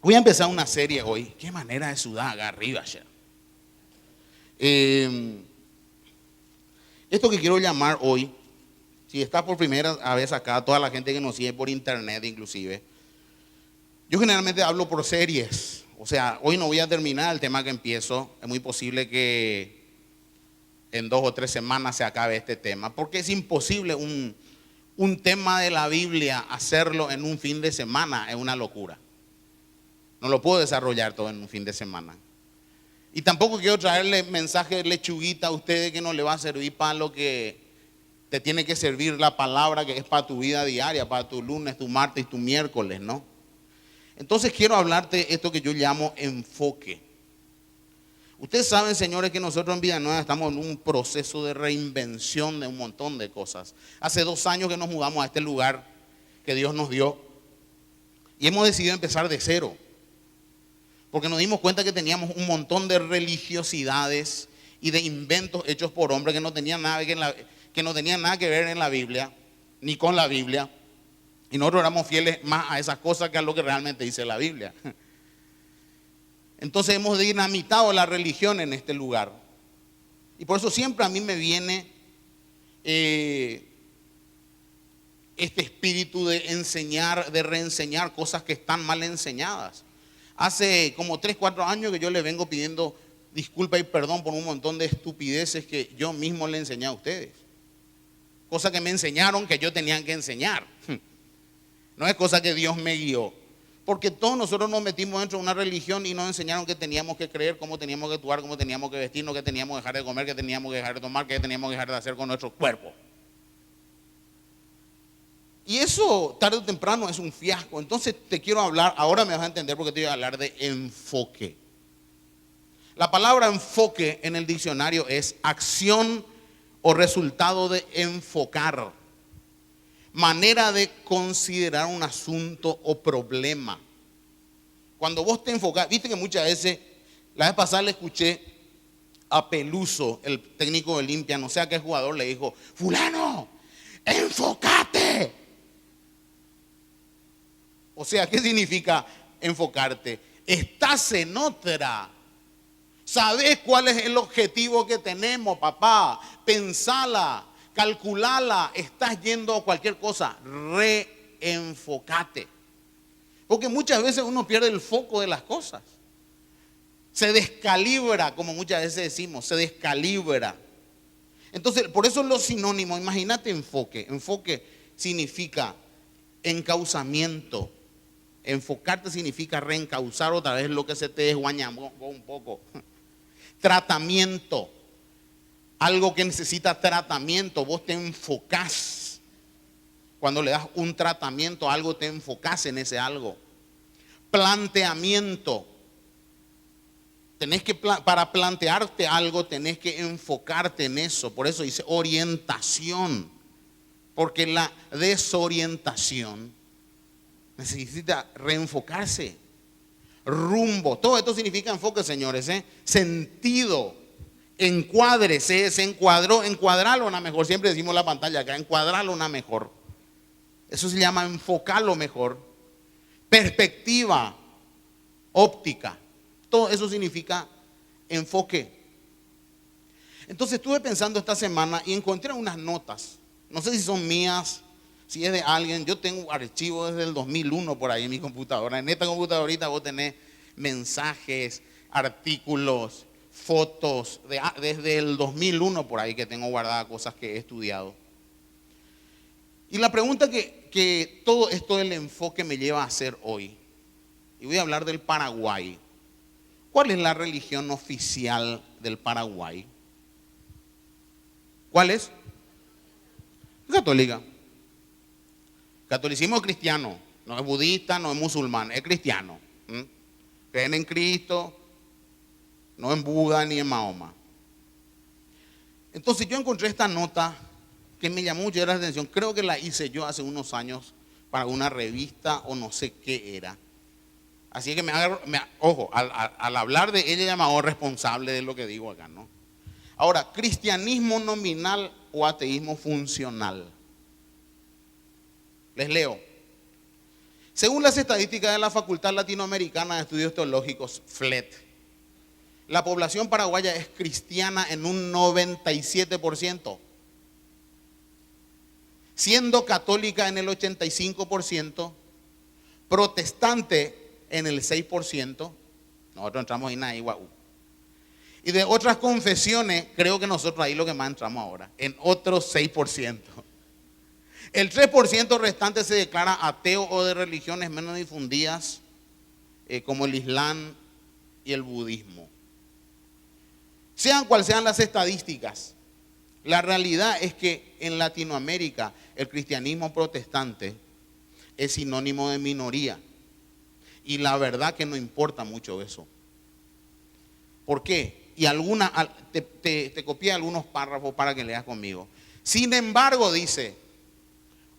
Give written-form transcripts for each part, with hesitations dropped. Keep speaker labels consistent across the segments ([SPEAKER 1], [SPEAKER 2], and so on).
[SPEAKER 1] Voy a empezar una serie hoy. Qué manera de sudar acá arriba ayer. Esto que quiero llamar hoy, si está por primera vez acá, toda la gente que nos sigue por internet inclusive, yo generalmente hablo por series. O sea, hoy no voy a terminar el tema que empiezo. Es muy posible que en 2 o 3 semanas se acabe este tema, porque es imposible un tema de la Biblia hacerlo en un fin de semana, es una locura. No lo puedo desarrollar todo en un fin de semana. Y tampoco quiero traerle mensaje de lechuguita a ustedes que no le va a servir para lo que te tiene que servir la palabra, que es para tu vida diaria, para tu lunes, tu martes y tu miércoles, ¿no? Entonces quiero hablarte esto que yo llamo enfoque. Ustedes saben, señores, que nosotros en Vida Nueva estamos en un proceso de reinvención de un montón de cosas. Hace 2 años que nos mudamos a este lugar que Dios nos dio y hemos decidido empezar de cero. Porque nos dimos cuenta que teníamos un montón de religiosidades y de inventos hechos por hombres que no tenían nada que ver en la Biblia, ni con la Biblia. Y nosotros éramos fieles más a esas cosas que a lo que realmente dice la Biblia. Entonces hemos dinamitado la religión en este lugar. Y por eso siempre a mí me viene este espíritu de enseñar, de reenseñar cosas que están mal enseñadas. Hace como 3, 4 años que yo le vengo pidiendo disculpa y perdón por un montón de estupideces que yo mismo le enseñé a ustedes. Cosas que me enseñaron que yo tenía que enseñar. No es cosa que Dios me guió. Porque todos nosotros nos metimos dentro de una religión y nos enseñaron que teníamos que creer, cómo teníamos que actuar, cómo teníamos que vestirnos, que teníamos que dejar de comer, que teníamos que dejar de tomar, que teníamos que dejar de hacer con nuestro cuerpo. Y eso tarde o temprano es un fiasco. Entonces te quiero hablar, ahora me vas a entender porque te voy a hablar de enfoque. La palabra enfoque en el diccionario es acción o resultado de enfocar. Manera de considerar un asunto o problema. Cuando vos te enfocás, viste que muchas veces, la vez pasada le escuché a Peluso, el técnico de Olimpia, no sé a qué jugador, le dijo: fulano, enfócate. O sea, ¿qué significa enfocarte? Estás en otra. ¿Sabés cuál es el objetivo que tenemos, papá? Pensala, calculala. Estás yendo a cualquier cosa. Reenfocate. Porque muchas veces uno pierde el foco de las cosas. Se descalibra, como muchas veces decimos, se descalibra. Entonces, por eso los sinónimos, imagínate enfoque. Enfoque significa encauzamiento. Enfocarte significa reencauzar otra vez lo que se te desguañamó un poco. Tratamiento. Algo que necesita tratamiento, vos te enfocás. Cuando le das un tratamiento a algo, te enfocás en ese algo. Planteamiento. Para plantearte algo, tenés que enfocarte en eso. Por eso dice orientación. Porque la desorientación necesita reenfocarse. Rumbo. Todo esto significa enfoque, señores. Sentido. Encuadre. Se encuadró. Encuadrarlo una mejor. Siempre decimos la pantalla acá. Encuadrarlo una mejor. Eso se llama enfocarlo mejor. Perspectiva. Óptica. Todo eso significa enfoque. Entonces estuve pensando esta semana y encontré unas notas. No sé si son mías, si es de alguien. Yo tengo archivos desde el 2001 por ahí en mi computadora. En esta computadorita vos tenés mensajes, artículos, fotos, desde el 2001 por ahí que tengo guardadas cosas que he estudiado. Y la pregunta que todo esto del enfoque me lleva a hacer hoy, y voy a hablar del Paraguay. ¿Cuál es la religión oficial del Paraguay? ¿Cuál es? Católica. Catolicismo es cristiano, no es budista, no es musulmán, es cristiano. Creen en Cristo, no en Buda ni en Mahoma. Entonces yo encontré esta nota que me llamó mucho la atención. Creo que la hice yo hace unos años para una revista o no sé qué era. Así que ojo, al hablar de ella ya me hago responsable de lo que digo acá, ¿no? Ahora, cristianismo nominal o ateísmo funcional. Les leo. Según las estadísticas de la Facultad Latinoamericana de Estudios Teológicos, FLET, la población paraguaya es cristiana en un 97%, siendo católica en el 85%, protestante en el 6%, nosotros entramos en ahí, guau. Y de otras confesiones, creo que nosotros ahí lo que más entramos ahora, en otros 6%. El 3% restante se declara ateo o de religiones menos difundidas, como el Islam y el budismo. Sean cuales sean las estadísticas, la realidad es que en Latinoamérica el cristianismo protestante es sinónimo de minoría. Y la verdad que no importa mucho eso. ¿Por qué? Y te copié algunos párrafos para que leas conmigo. Sin embargo, dice,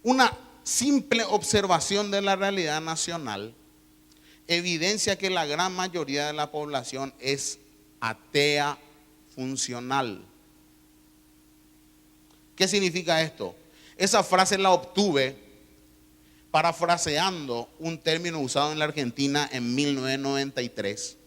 [SPEAKER 1] una simple observación de la realidad nacional evidencia que la gran mayoría de la población es atea funcional. ¿Qué significa esto? Esa frase la obtuve parafraseando un término usado en la Argentina en 1993.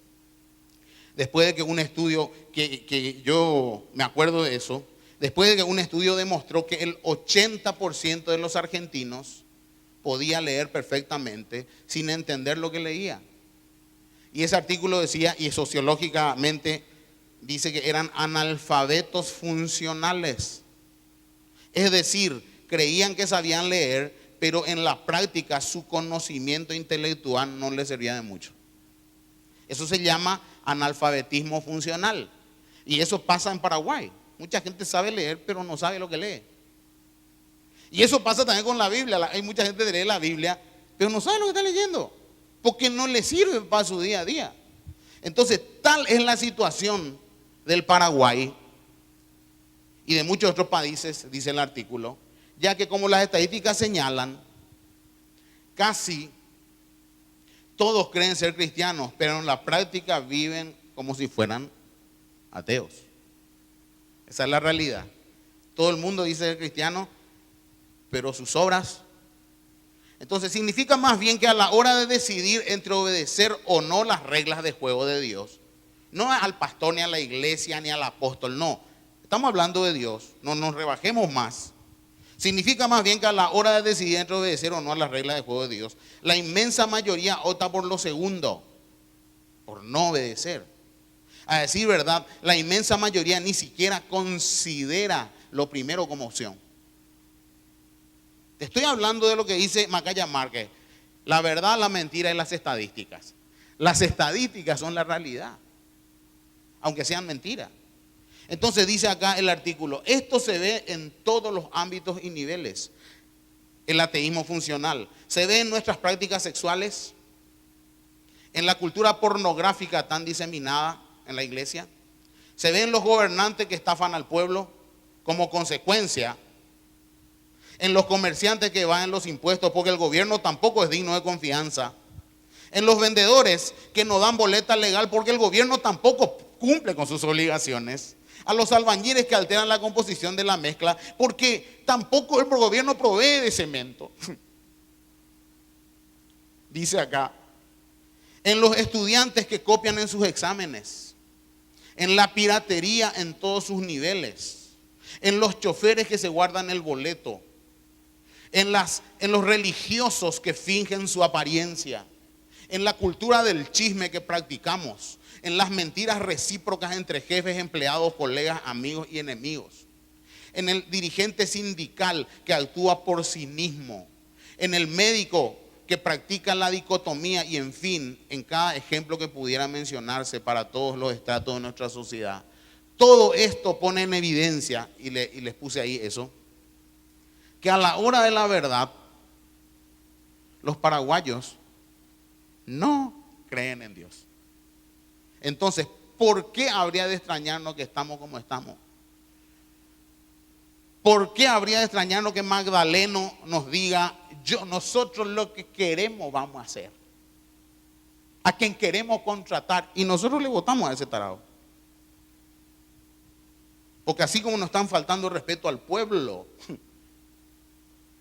[SPEAKER 1] Después de que un estudio, que yo me acuerdo de eso, después de que un estudio demostró que el 80% de los argentinos podía leer perfectamente sin entender lo que leía. Y ese artículo decía, y sociológicamente dice que eran analfabetos funcionales. Es decir, creían que sabían leer, pero en la práctica su conocimiento intelectual no les servía de mucho. Eso se llama analfabetismo funcional. Y eso pasa en Paraguay. Mucha gente sabe leer, pero no sabe lo que lee. Y eso pasa también con la Biblia. Hay mucha gente que lee la Biblia, pero no sabe lo que está leyendo, porque no le sirve para su día a día. Entonces, tal es la situación del Paraguay y de muchos otros países, dice el artículo, ya que como las estadísticas señalan, casi todos creen ser cristianos, pero en la práctica viven como si fueran ateos. Esa es la realidad. Todo el mundo dice ser cristiano, pero sus obras. Entonces significa más bien que a la hora de decidir entre obedecer o no las reglas de juego de Dios, no al pastor, ni a la iglesia, ni al apóstol, no. Estamos hablando de Dios, no nos rebajemos más. Significa más bien que a la hora de decidir entre obedecer o no a las reglas de juego de Dios, la inmensa mayoría opta por lo segundo, por no obedecer. A decir verdad, la inmensa mayoría ni siquiera considera lo primero como opción. Te estoy hablando de lo que dice Macaya Márquez: la verdad, la mentira y las estadísticas. Las estadísticas son la realidad, aunque sean mentiras. Entonces dice acá el artículo, esto se ve en todos los ámbitos y niveles. El ateísmo funcional se ve en nuestras prácticas sexuales, en la cultura pornográfica tan diseminada en la iglesia, se ve en los gobernantes que estafan al pueblo como consecuencia, en los comerciantes que evaden los impuestos porque el gobierno tampoco es digno de confianza, en los vendedores que no dan boleta legal porque el gobierno tampoco cumple con sus obligaciones, a los albañiles que alteran la composición de la mezcla porque tampoco el gobierno provee de cemento. Dice acá, en los estudiantes que copian en sus exámenes, en la piratería en todos sus niveles, en los choferes que se guardan el boleto, en los religiosos que fingen su apariencia, en la cultura del chisme que practicamos, en las mentiras recíprocas entre jefes, empleados, colegas, amigos y enemigos, en el dirigente sindical que actúa por cinismo, en el médico que practica la dicotomía y en fin, en cada ejemplo que pudiera mencionarse para todos los estratos de nuestra sociedad. Todo esto pone en evidencia, y les puse ahí eso, que a la hora de la verdad, los paraguayos no creen en Dios. Entonces, ¿por qué habría de extrañarnos que estamos como estamos? ¿Por qué habría de extrañarnos que Magdaleno nos diga, nosotros lo que queremos vamos a hacer? A quien queremos contratar, y nosotros le votamos a ese tarado. Porque así como nos están faltando respeto al pueblo,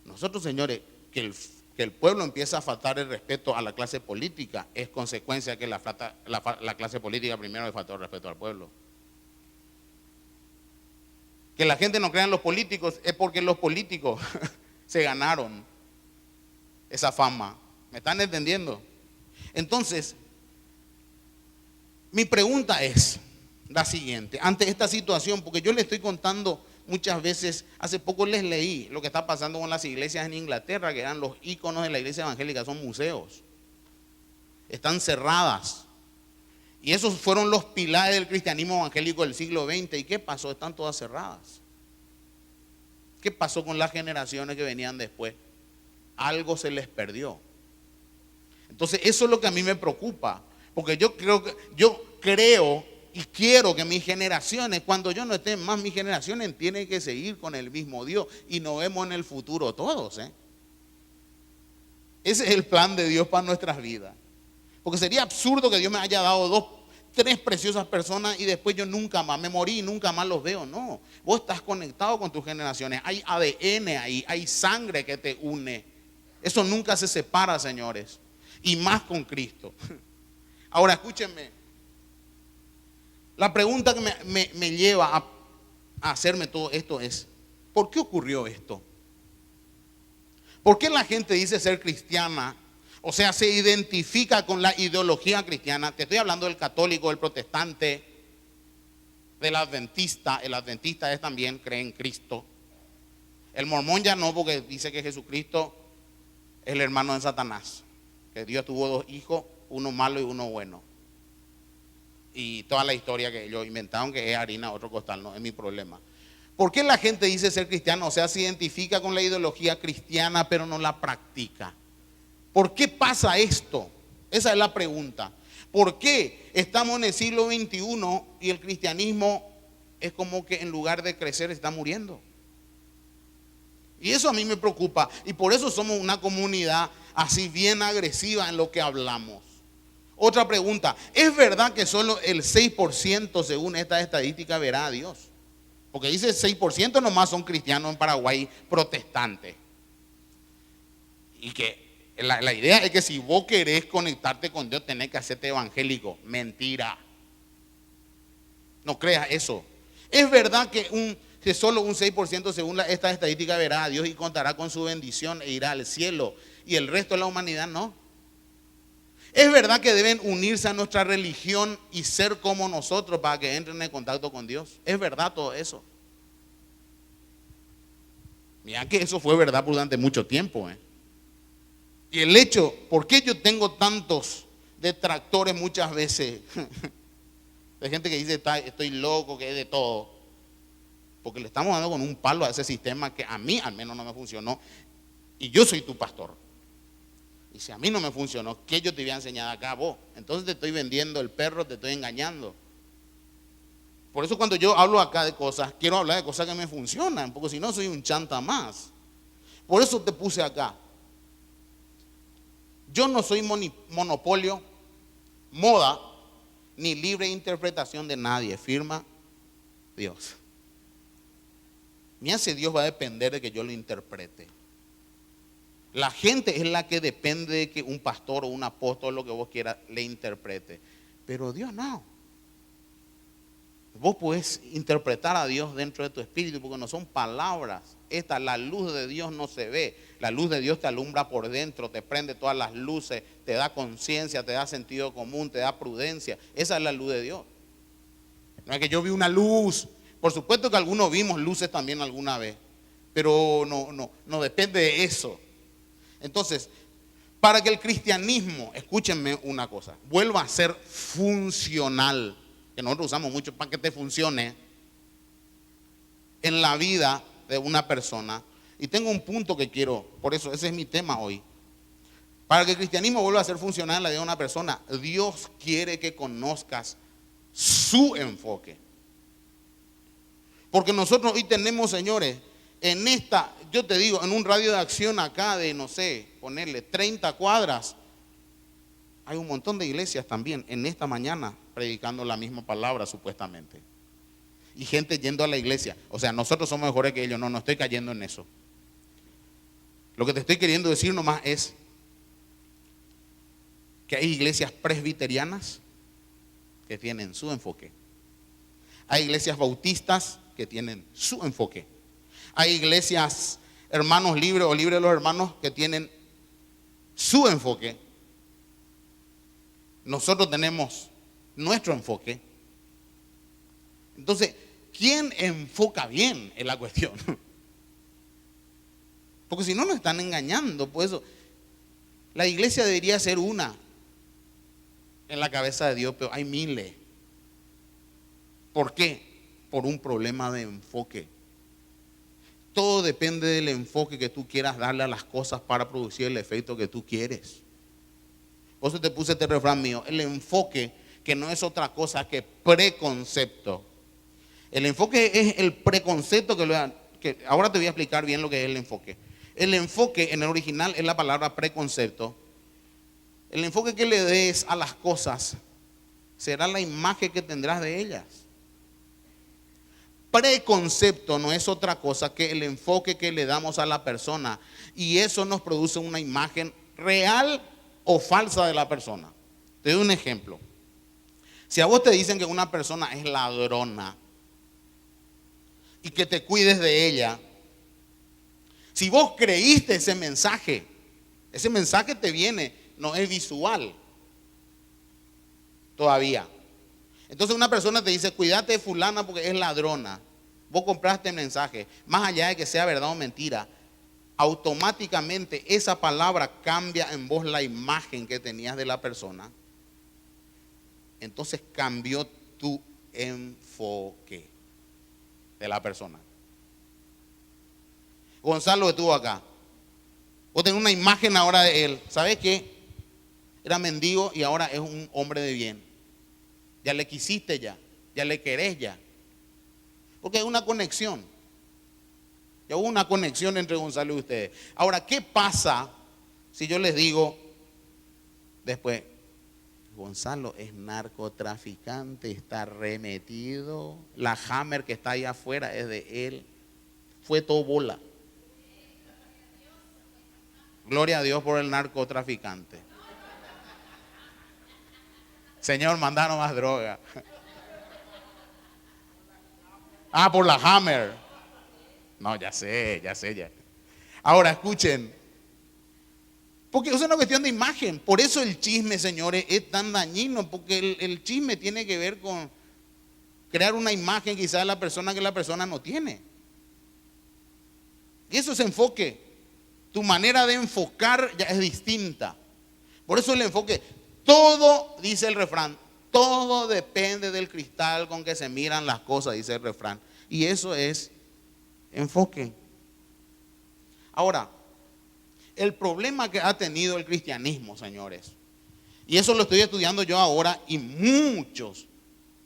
[SPEAKER 1] nosotros, señores, que que el pueblo empieza a faltar el respeto a la clase política, es consecuencia que la clase política primero le faltó el respeto al pueblo. Que la gente no crea en los políticos es porque los políticos se ganaron esa fama. ¿Me están entendiendo? Entonces, mi pregunta es la siguiente, ante esta situación, porque yo le estoy contando muchas veces, hace poco les leí lo que está pasando con las iglesias en Inglaterra, que eran los íconos de la iglesia evangélica, son museos, están cerradas. Y esos fueron los pilares del cristianismo evangélico del siglo XX. ¿Y qué pasó? Están todas cerradas. ¿Qué pasó con las generaciones que venían después? Algo se les perdió. Entonces eso es lo que a mí me preocupa, porque yo creo y quiero que mis generaciones, cuando yo no esté más, mis generaciones tienen que seguir con el mismo Dios y nos vemos en el futuro todos. Ese es el plan de Dios para nuestras vidas. Porque sería absurdo que Dios me haya dado 2, 3 preciosas personas y después yo nunca más me morí y nunca más los veo. No, vos estás conectado con tus generaciones. Hay ADN ahí, hay sangre que te une. Eso nunca se separa, señores. Y más con Cristo. Ahora escúchenme. La pregunta que me lleva a hacerme todo esto es, ¿por qué ocurrió esto? ¿Por qué la gente dice ser cristiana? O sea, se identifica con la ideología cristiana. Te estoy hablando del católico, del protestante, del adventista. El adventista también cree en Cristo. El mormón ya no, porque dice que Jesucristo es el hermano de Satanás. Que Dios tuvo 2 hijos, uno malo y uno bueno. Y toda la historia que ellos inventaron, que es harina, otro costal, no es mi problema. ¿Por qué la gente dice ser cristiano? O sea, se identifica con la ideología cristiana, pero no la practica. ¿Por qué pasa esto? Esa es la pregunta. ¿Por qué estamos en el siglo XXI y el cristianismo es como que en lugar de crecer está muriendo? Y eso a mí me preocupa. Y por eso somos una comunidad así bien agresiva en lo que hablamos. Otra pregunta, ¿es verdad que solo el 6% según esta estadística verá a Dios? Porque dice el 6% nomás son cristianos en Paraguay protestantes. Y que la idea es que si vos querés conectarte con Dios tenés que hacerte evangélico. Mentira. No creas eso. Es verdad que solo un 6% según esta estadística verá a Dios y contará con su bendición e irá al cielo. Y el resto de la humanidad no. Es verdad que deben unirse a nuestra religión y ser como nosotros para que entren en contacto con Dios. Es verdad todo eso. Mira que eso fue verdad durante mucho tiempo. Y el hecho, ¿por qué yo tengo tantos detractores muchas veces? De gente que dice estoy loco, que es de todo. Porque le estamos dando con un palo a ese sistema que a mí al menos no me funcionó. Y yo soy tu pastor. Y si a mí no me funcionó, ¿qué yo te voy a enseñar acá a vos? Entonces te estoy vendiendo el perro, te estoy engañando. Por eso cuando yo hablo acá de cosas, quiero hablar de cosas que me funcionan, porque si no soy un chanta más. Por eso te puse acá. Yo no soy monopolio, moda, ni libre interpretación de nadie, firma Dios. Mi hace Dios va a depender de que yo lo interprete. La gente es la que depende de que un pastor o un apóstol, lo que vos quieras, le interprete. Pero Dios no. Vos podés interpretar a Dios dentro de tu espíritu porque no son palabras. La luz de Dios no se ve. La luz de Dios te alumbra por dentro, te prende todas las luces, te da conciencia, te da sentido común, te da prudencia. Esa es la luz de Dios. No es que yo vi una luz. Por supuesto que algunos vimos luces también alguna vez. Pero no depende de eso. Entonces, para que el cristianismo, escúchenme una cosa, vuelva a ser funcional, que nosotros usamos mucho para que te funcione en la vida de una persona. Y tengo un punto que quiero, por eso ese es mi tema hoy. Para que el cristianismo vuelva a ser funcional en la vida de una persona, Dios quiere que conozcas su enfoque. Porque nosotros hoy tenemos, señores, yo te digo, en un radio de acción acá de, no sé, ponerle 30 cuadras, hay un montón de iglesias también en esta mañana predicando la misma palabra supuestamente. Y gente yendo a la iglesia. O sea, nosotros somos mejores que ellos. No estoy cayendo en eso. Lo que te estoy queriendo decir nomás es que hay iglesias presbiterianas que tienen su enfoque. Hay iglesias bautistas que tienen su enfoque. Hay iglesias hermanos libres o libres de los hermanos que tienen su enfoque. Nosotros tenemos nuestro enfoque. Entonces, ¿quién enfoca bien en la cuestión? Porque si no nos están engañando, por eso la iglesia debería ser una en la cabeza de Dios, pero hay miles. ¿Por qué? Por un problema de enfoque. Todo depende del enfoque que tú quieras darle a las cosas para producir el efecto que tú quieres. Por eso te puse este refrán mío, el enfoque que no es otra cosa que preconcepto. El enfoque es el preconcepto que ahora te voy a explicar bien lo que es el enfoque. El enfoque en el original es la palabra preconcepto. El enfoque que le des a las cosas será la imagen que tendrás de ellas. Preconcepto no es otra cosa que el enfoque que le damos a la persona, y eso nos produce una imagen real o falsa de la persona. Te doy un ejemplo. Si a vos te dicen que una persona es ladrona y que te cuides de ella, si vos creíste ese mensaje te viene, no es visual todavía. Entonces una persona te dice, cuídate de fulana porque es ladrona. Vos compraste el mensaje, más allá de que sea verdad o mentira, automáticamente esa palabra cambia en vos la imagen que tenías de la persona. Entonces cambió tu enfoque de la persona. Gonzalo estuvo acá. Vos tenés una imagen ahora de él. ¿Sabés qué? Era mendigo y ahora es un hombre de bien. Ya le quisiste ya le querés ya. Porque hay una conexión. Ya hubo una conexión entre Gonzalo y ustedes. Ahora, ¿qué pasa si yo les digo después, Gonzalo es narcotraficante, está remetido, la Hammer que está ahí afuera es de él, fue todo bola? Gloria a Dios por el narcotraficante. Señor, mandanos más droga. Por la Hammer. No, ya sé. Ahora escuchen. Porque eso es una cuestión de imagen. Por eso el chisme, señores, es tan dañino. Porque el chisme tiene que ver con crear una imagen quizás de la persona que la persona no tiene. Y eso es enfoque. Tu manera de enfocar ya es distinta. Por eso el enfoque, todo, dice el refrán, todo depende del cristal con que se miran las cosas, dice el refrán. Y eso es enfoque. Ahora, el problema que ha tenido el cristianismo, señores, y eso lo estoy estudiando yo ahora, y muchos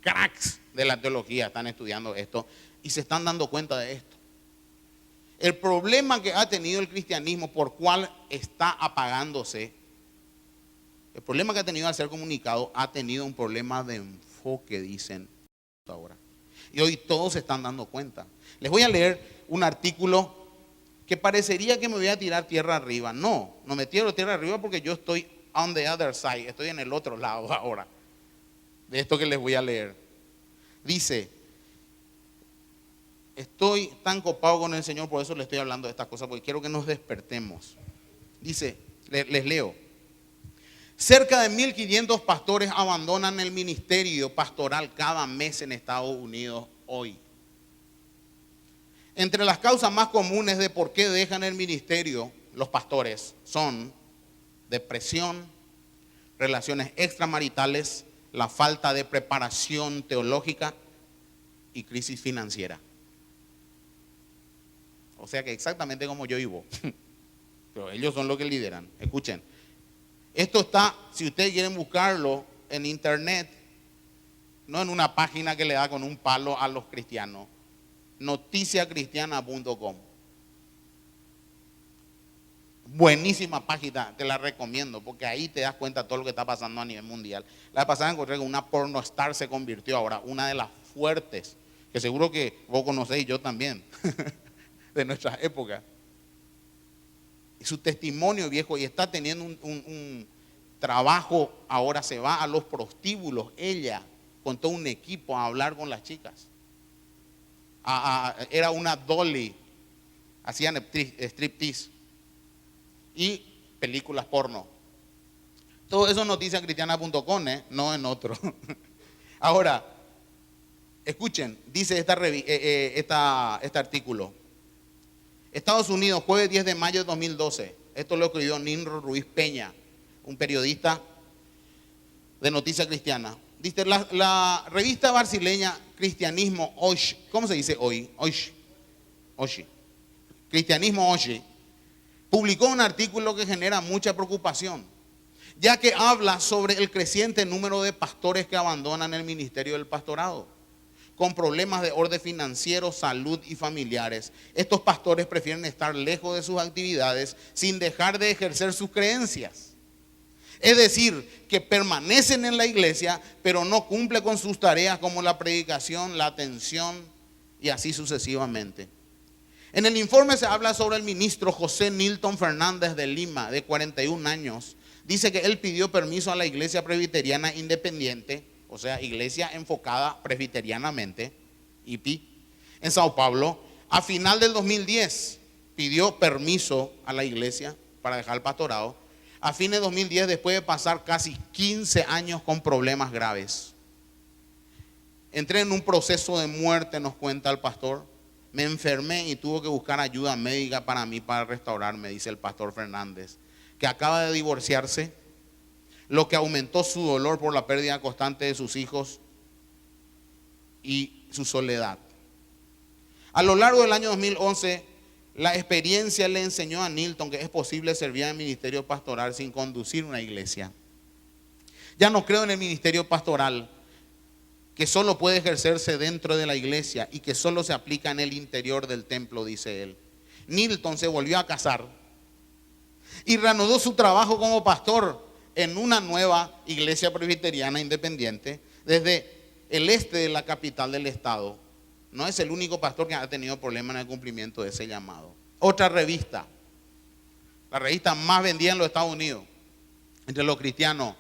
[SPEAKER 1] cracks de la teología están estudiando esto y se están dando cuenta de esto. El problema que ha tenido el cristianismo, por cual está apagándose, el problema que ha tenido al ser comunicado, ha tenido un problema de enfoque, dicen ahora. Y hoy todos se están dando cuenta. Les voy a leer un artículo que parecería que me voy a tirar tierra arriba. No me tiro tierra arriba porque yo estoy on the other side, estoy en el otro lado ahora de esto que les voy a leer. Dice, estoy tan copado con el Señor, por eso le estoy hablando de estas cosas, porque quiero que nos despertemos. Dice, les leo. Cerca de 1.500 pastores abandonan el ministerio pastoral cada mes en Estados Unidos hoy. Entre las causas más comunes de por qué dejan el ministerio los pastores son depresión, relaciones extramaritales, la falta de preparación teológica y crisis financiera. O sea que exactamente como yo y vos. Pero ellos son los que lideran. Escuchen. Esto está, si ustedes quieren buscarlo en internet, no en una página que le da con un palo a los cristianos. Noticiacristiana.com. Buenísima página, te la recomiendo, porque ahí te das cuenta de todo lo que está pasando a nivel mundial. La vez pasada encontré que una pornostar se convirtió ahora, una de las fuertes, que seguro que vos conocéis, yo también, de nuestras épocas. su testimonio, viejo, y está teniendo un trabajo. Ahora se va a los prostíbulos, ella, con todo un equipo, a hablar con las chicas. Era una dolly, hacían striptease y películas porno. Todo eso en noticiascristianas.com, no en otro. Ahora, escuchen, dice este artículo. Estados Unidos, jueves 10 de mayo de 2012. Esto lo escribió Ninro Ruiz Peña, un periodista de Noticia Cristiana. Dice, la revista brasileña Cristianismo Hoje, ¿cómo se dice hoy? Hoje. Cristianismo Hoje publicó un artículo que genera mucha preocupación, ya que habla sobre el creciente número de pastores que abandonan el ministerio del pastorado, con problemas de orden financiero, salud y familiares. Estos pastores prefieren estar lejos de sus actividades sin dejar de ejercer sus creencias. Es decir, que permanecen en la iglesia, pero no cumplen con sus tareas como la predicación, la atención y así sucesivamente. En el informe se habla sobre el ministro José Nilton Fernández de Lima, de 41 años. Dice que él pidió permiso a la iglesia presbiteriana independiente, o sea, iglesia enfocada presbiterianamente, IPI, en Sao Paulo. A final del 2010 pidió permiso a la iglesia para dejar el pastorado. A fines de 2010, después de pasar casi 15 años con problemas graves. Entré en un proceso de muerte, nos cuenta el pastor. Me enfermé y tuve que buscar ayuda médica para mí, para restaurarme, dice el pastor Fernández, que acaba de divorciarse, lo que aumentó su dolor por la pérdida constante de sus hijos y su soledad. A lo largo del año 2011, la experiencia le enseñó a Nilton que es posible servir en el ministerio pastoral sin conducir una iglesia. Ya no creo en el ministerio pastoral, que solo puede ejercerse dentro de la iglesia y que solo se aplica en el interior del templo, dice él. Nilton se volvió a casar y reanudó su trabajo como pastor en una nueva iglesia presbiteriana independiente desde el este de la capital del estado. No es el único pastor que ha tenido problemas en el cumplimiento de ese llamado. Otra revista, la revista más vendida en los Estados Unidos entre los cristianos,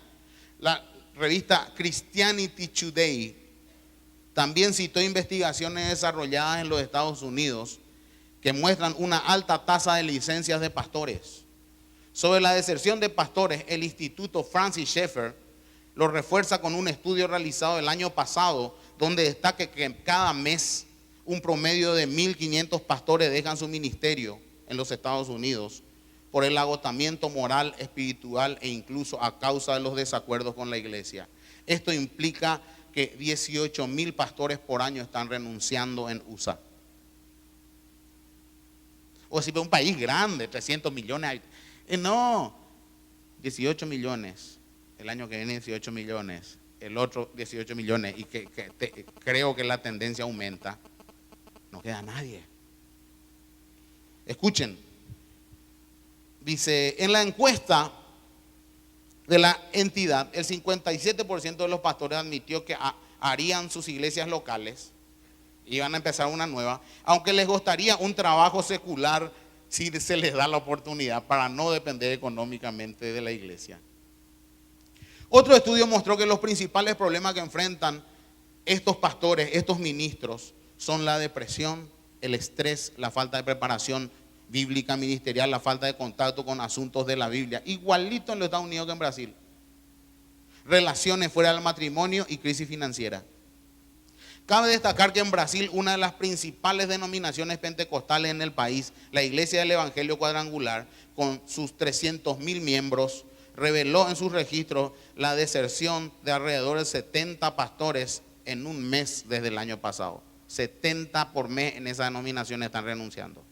[SPEAKER 1] la revista Christianity Today, también citó investigaciones desarrolladas en los Estados Unidos que muestran una alta tasa de licencias de pastores. Sobre la deserción de pastores, el Instituto Francis Schaeffer lo refuerza con un estudio realizado el año pasado, donde destaca que cada mes un promedio de 1.500 pastores dejan su ministerio en los Estados Unidos por el agotamiento moral, espiritual e incluso a causa de los desacuerdos con la iglesia. Esto implica que 18,000 pastores por año están renunciando en USA. O si ve un país grande, 300 millones. No, 18 millones. El año que viene 18 millones. El otro 18 millones. Y creo que la tendencia aumenta. No queda nadie. Escuchen. Dice, en la encuesta de la entidad, el 57% de los pastores admitió que harían sus iglesias locales, iban a empezar una nueva, aunque les gustaría un trabajo secular si se les da la oportunidad para no depender económicamente de la iglesia. Otro estudio mostró que los principales problemas que enfrentan estos pastores, estos ministros, son la depresión, el estrés, la falta de preparación bíblica ministerial, la falta de contacto con asuntos de la Biblia, igualito en los Estados Unidos que en Brasil. Relaciones fuera del matrimonio y crisis financiera. Cabe destacar que en Brasil, una de las principales denominaciones pentecostales en el país, la Iglesia del Evangelio Cuadrangular, con sus 300,000 miembros, reveló en sus registros la deserción de alrededor de 70 pastores en un mes desde el año pasado. 70 por mes en esa denominación están renunciando.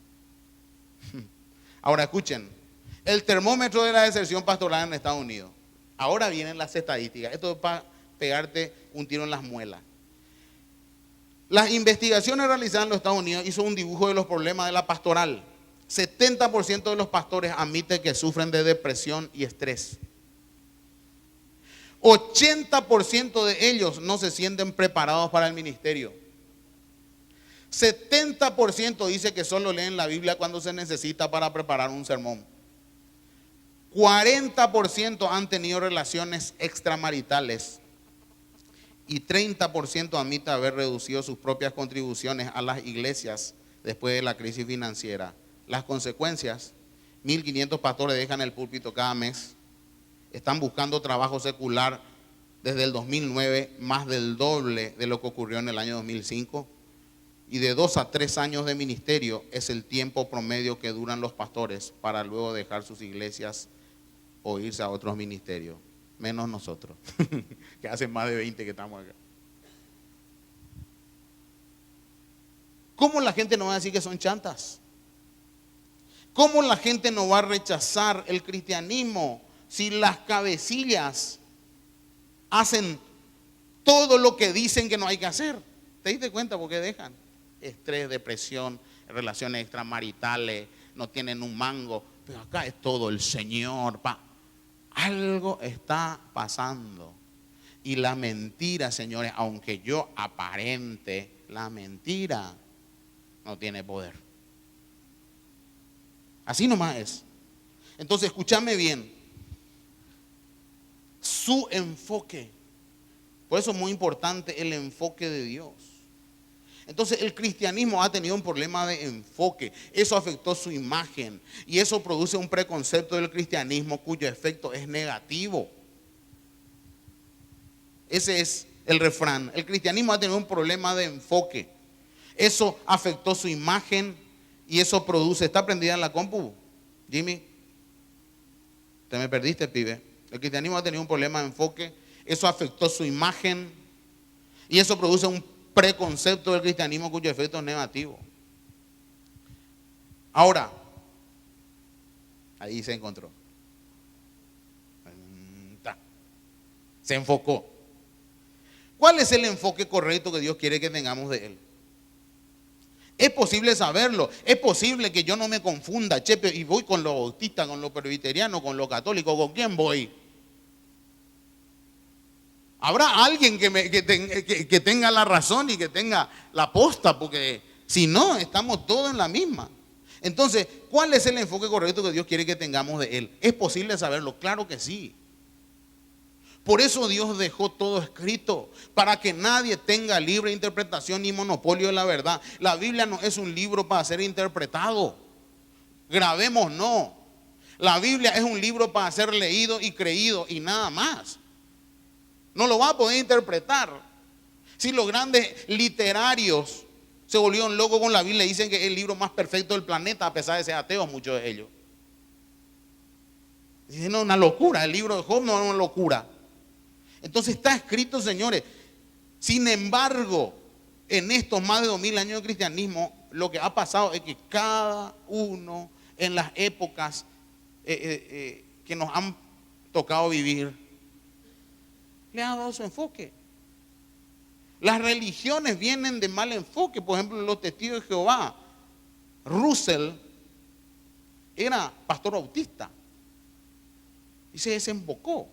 [SPEAKER 1] Ahora escuchen, el termómetro de la deserción pastoral en Estados Unidos. Ahora vienen las estadísticas. Esto es para pegarte un tiro en las muelas. Las investigaciones realizadas en los Estados Unidos hizo un dibujo de los problemas de la pastoral. 70% de los pastores admiten que sufren de depresión y estrés. 80% de ellos no se sienten preparados para el ministerio. 70% dice que solo leen la Biblia cuando se necesita para preparar un sermón. 40% han tenido relaciones extramaritales y 30% admite haber reducido sus propias contribuciones a las iglesias después de la crisis financiera. Las consecuencias: 1.500 pastores dejan el púlpito cada mes, están buscando trabajo secular desde el 2009, más del doble de lo que ocurrió en el año 2005. Y de 2 a 3 años de ministerio es el tiempo promedio que duran los pastores para luego dejar sus iglesias o irse a otros ministerios. Menos nosotros, que hace más de 20 que estamos acá. ¿Cómo la gente no va a decir que son chantas? ¿Cómo la gente no va a rechazar el cristianismo si las cabecillas hacen todo lo que dicen que no hay que hacer? ¿Te diste cuenta por qué dejan? Estrés, depresión, relaciones extramaritales, no tienen un mango. Pero acá es todo el Señor. Algo está pasando. Y la mentira, señores, aunque yo aparente, la mentira no tiene poder. Así nomás es. Entonces, escúchame bien. Su enfoque. Por eso es muy importante el enfoque de Dios. Entonces el cristianismo ha tenido un problema de enfoque. Eso afectó su imagen y eso produce un preconcepto del cristianismo cuyo efecto es negativo. Ese es el refrán. El cristianismo ha tenido un problema de enfoque. Eso afectó su imagen y eso produce. ¿Está prendida en la compu, Jimmy? Te me perdiste, pibe. El cristianismo ha tenido un problema de enfoque. Eso afectó su imagen y eso produce un preconcepto del cristianismo cuyo efecto es negativo. Ahora, ahí se encontró. Se enfocó. ¿Cuál es el enfoque correcto que Dios quiere que tengamos de Él? Es posible saberlo. Es posible que yo no me confunda, chepe, y voy con los bautistas, con los presbiterianos, con los católicos. ¿Con quién voy? Habrá alguien que tenga la razón y que tenga la posta, porque si no, estamos todos en la misma. Entonces, ¿cuál es el enfoque correcto que Dios quiere que tengamos de Él? ¿Es posible saberlo? Claro que sí. Por eso Dios dejó todo escrito, para que nadie tenga libre interpretación ni monopolio de la verdad. La Biblia no es un libro para ser interpretado. Grabemos, no. La Biblia es un libro para ser leído y creído y nada más. No lo va a poder interpretar. Si los grandes literarios se volvieron locos con la Biblia, dicen que es el libro más perfecto del planeta, a pesar de ser ateos muchos de ellos. Dicen, no, una locura, el libro de Job no es una locura. Entonces está escrito, señores. Sin embargo, en estos más de 2000 años de cristianismo, lo que ha pasado es que cada uno en las épocas que nos han tocado vivir, le ha dado su enfoque. Las religiones vienen de mal enfoque. Por ejemplo, los testigos de Jehová, Russell era pastor bautista y se desembocó.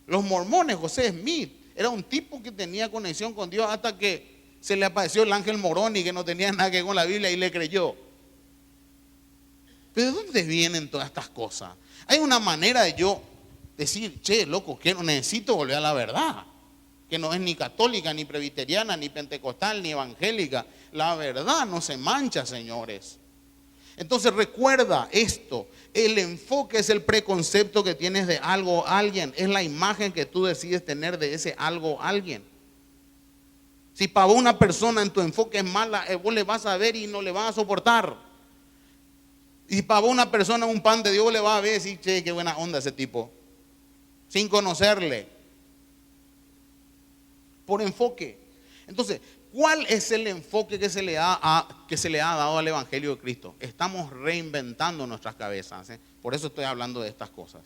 [SPEAKER 1] Los mormones, José Smith, era un tipo que tenía conexión con Dios hasta que se le apareció el ángel Moroni, que no tenía nada que ver con la Biblia, y le creyó. ¿Pero de dónde vienen todas estas cosas? Hay una manera de yo decir, che, loco, que no necesito volver a la verdad, que no es ni católica, ni presbiteriana, ni pentecostal, ni evangélica. La verdad no se mancha, señores. Entonces recuerda esto, el enfoque es el preconcepto que tienes de algo o alguien, es la imagen que tú decides tener de ese algo o alguien. Si para una persona en tu enfoque es mala, vos le vas a ver y no le vas a soportar. Y para una persona un pan de Dios, vos le vas a ver y decir, che, qué buena onda ese tipo, sin conocerle, por enfoque. Entonces, ¿cuál es el enfoque que se le ha dado al Evangelio de Cristo? Estamos reinventando nuestras cabezas, ¿eh? Por eso estoy hablando de estas cosas.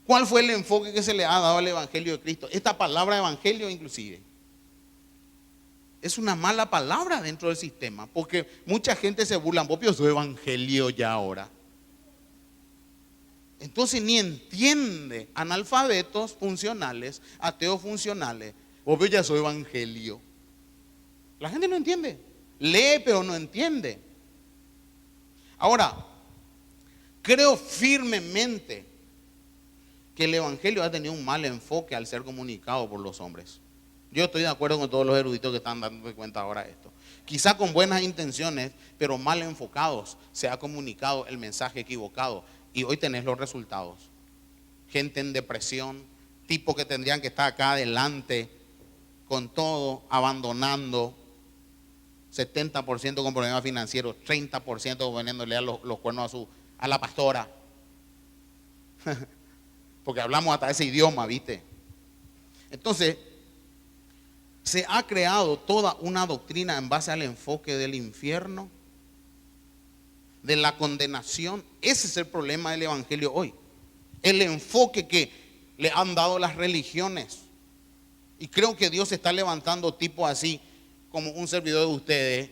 [SPEAKER 1] ¿Cuál fue el enfoque que se le ha dado al Evangelio de Cristo? Esta palabra evangelio inclusive es una mala palabra dentro del sistema, porque mucha gente se burla, vos yo soy evangelio ya ahora. Entonces ni entiende, analfabetos funcionales, ateos funcionales, vos ya soy evangelio. La gente no entiende, lee pero no entiende. Ahora, creo firmemente que el evangelio ha tenido un mal enfoque al ser comunicado por los hombres. Yo estoy de acuerdo con todos los eruditos que están dando cuenta ahora de esto. Quizá con buenas intenciones, pero mal enfocados, se ha comunicado el mensaje equivocado. Y hoy tenés los resultados. Gente en depresión, tipos que tendrían que estar acá adelante, con todo, abandonando. 70% con problemas financieros, 30% poniéndole los cuernos a la pastora. Porque hablamos hasta ese idioma, ¿viste? Entonces, se ha creado toda una doctrina en base al enfoque del infierno, de la condenación. Ese es el problema del evangelio hoy. El enfoque que le han dado las religiones. Y creo que Dios está levantando tipos así, como un servidor de ustedes,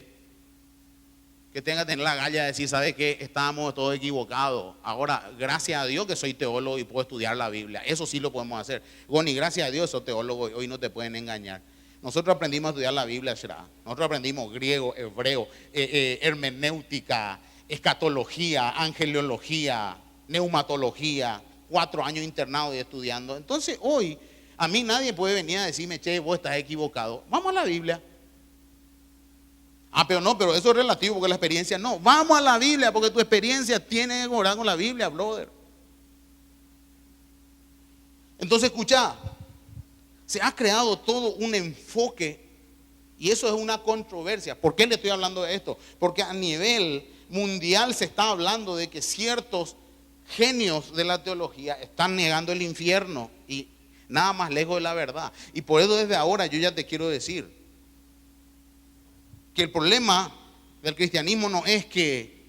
[SPEAKER 1] que tenga que tener la galla de decir, ¿sabe qué? Estábamos todos equivocados. Ahora, gracias a Dios que soy teólogo y puedo estudiar la Biblia. Eso sí lo podemos hacer. Goni, gracias a Dios esos teólogos hoy no te pueden engañar. Nosotros aprendimos a estudiar la Biblia, Shra. Nosotros aprendimos griego, hebreo, hermenéutica, escatología, angeliología, neumatología, 4 años internados y estudiando. Entonces hoy a mí nadie puede venir a decirme, che, vos estás equivocado. Vamos a la Biblia. Pero no, pero eso es relativo porque la experiencia no. Vamos a la Biblia porque tu experiencia tiene que cobrar con la Biblia, brother. Entonces escucha, se ha creado todo un enfoque y eso es una controversia. ¿Por qué le estoy hablando de esto? Porque a nivel mundial se está hablando de que ciertos genios de la teología están negando el infierno y nada más lejos de la verdad. Y por eso desde ahora yo ya te quiero decir que el problema del cristianismo no es que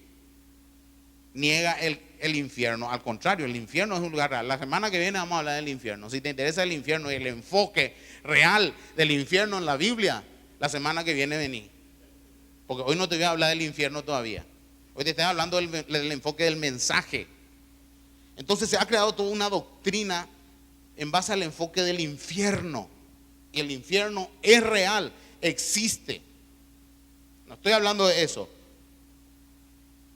[SPEAKER 1] niega el infierno. Al contrario, el infierno es un lugar real. La semana que viene vamos a hablar del infierno. Si te interesa el infierno y el enfoque real del infierno en la Biblia, la semana que viene vení. Porque hoy no te voy a hablar del infierno todavía. Hoy te estoy hablando del enfoque del mensaje. Entonces se ha creado toda una doctrina en base al enfoque del infierno. Y el infierno es real, existe. No estoy hablando de eso.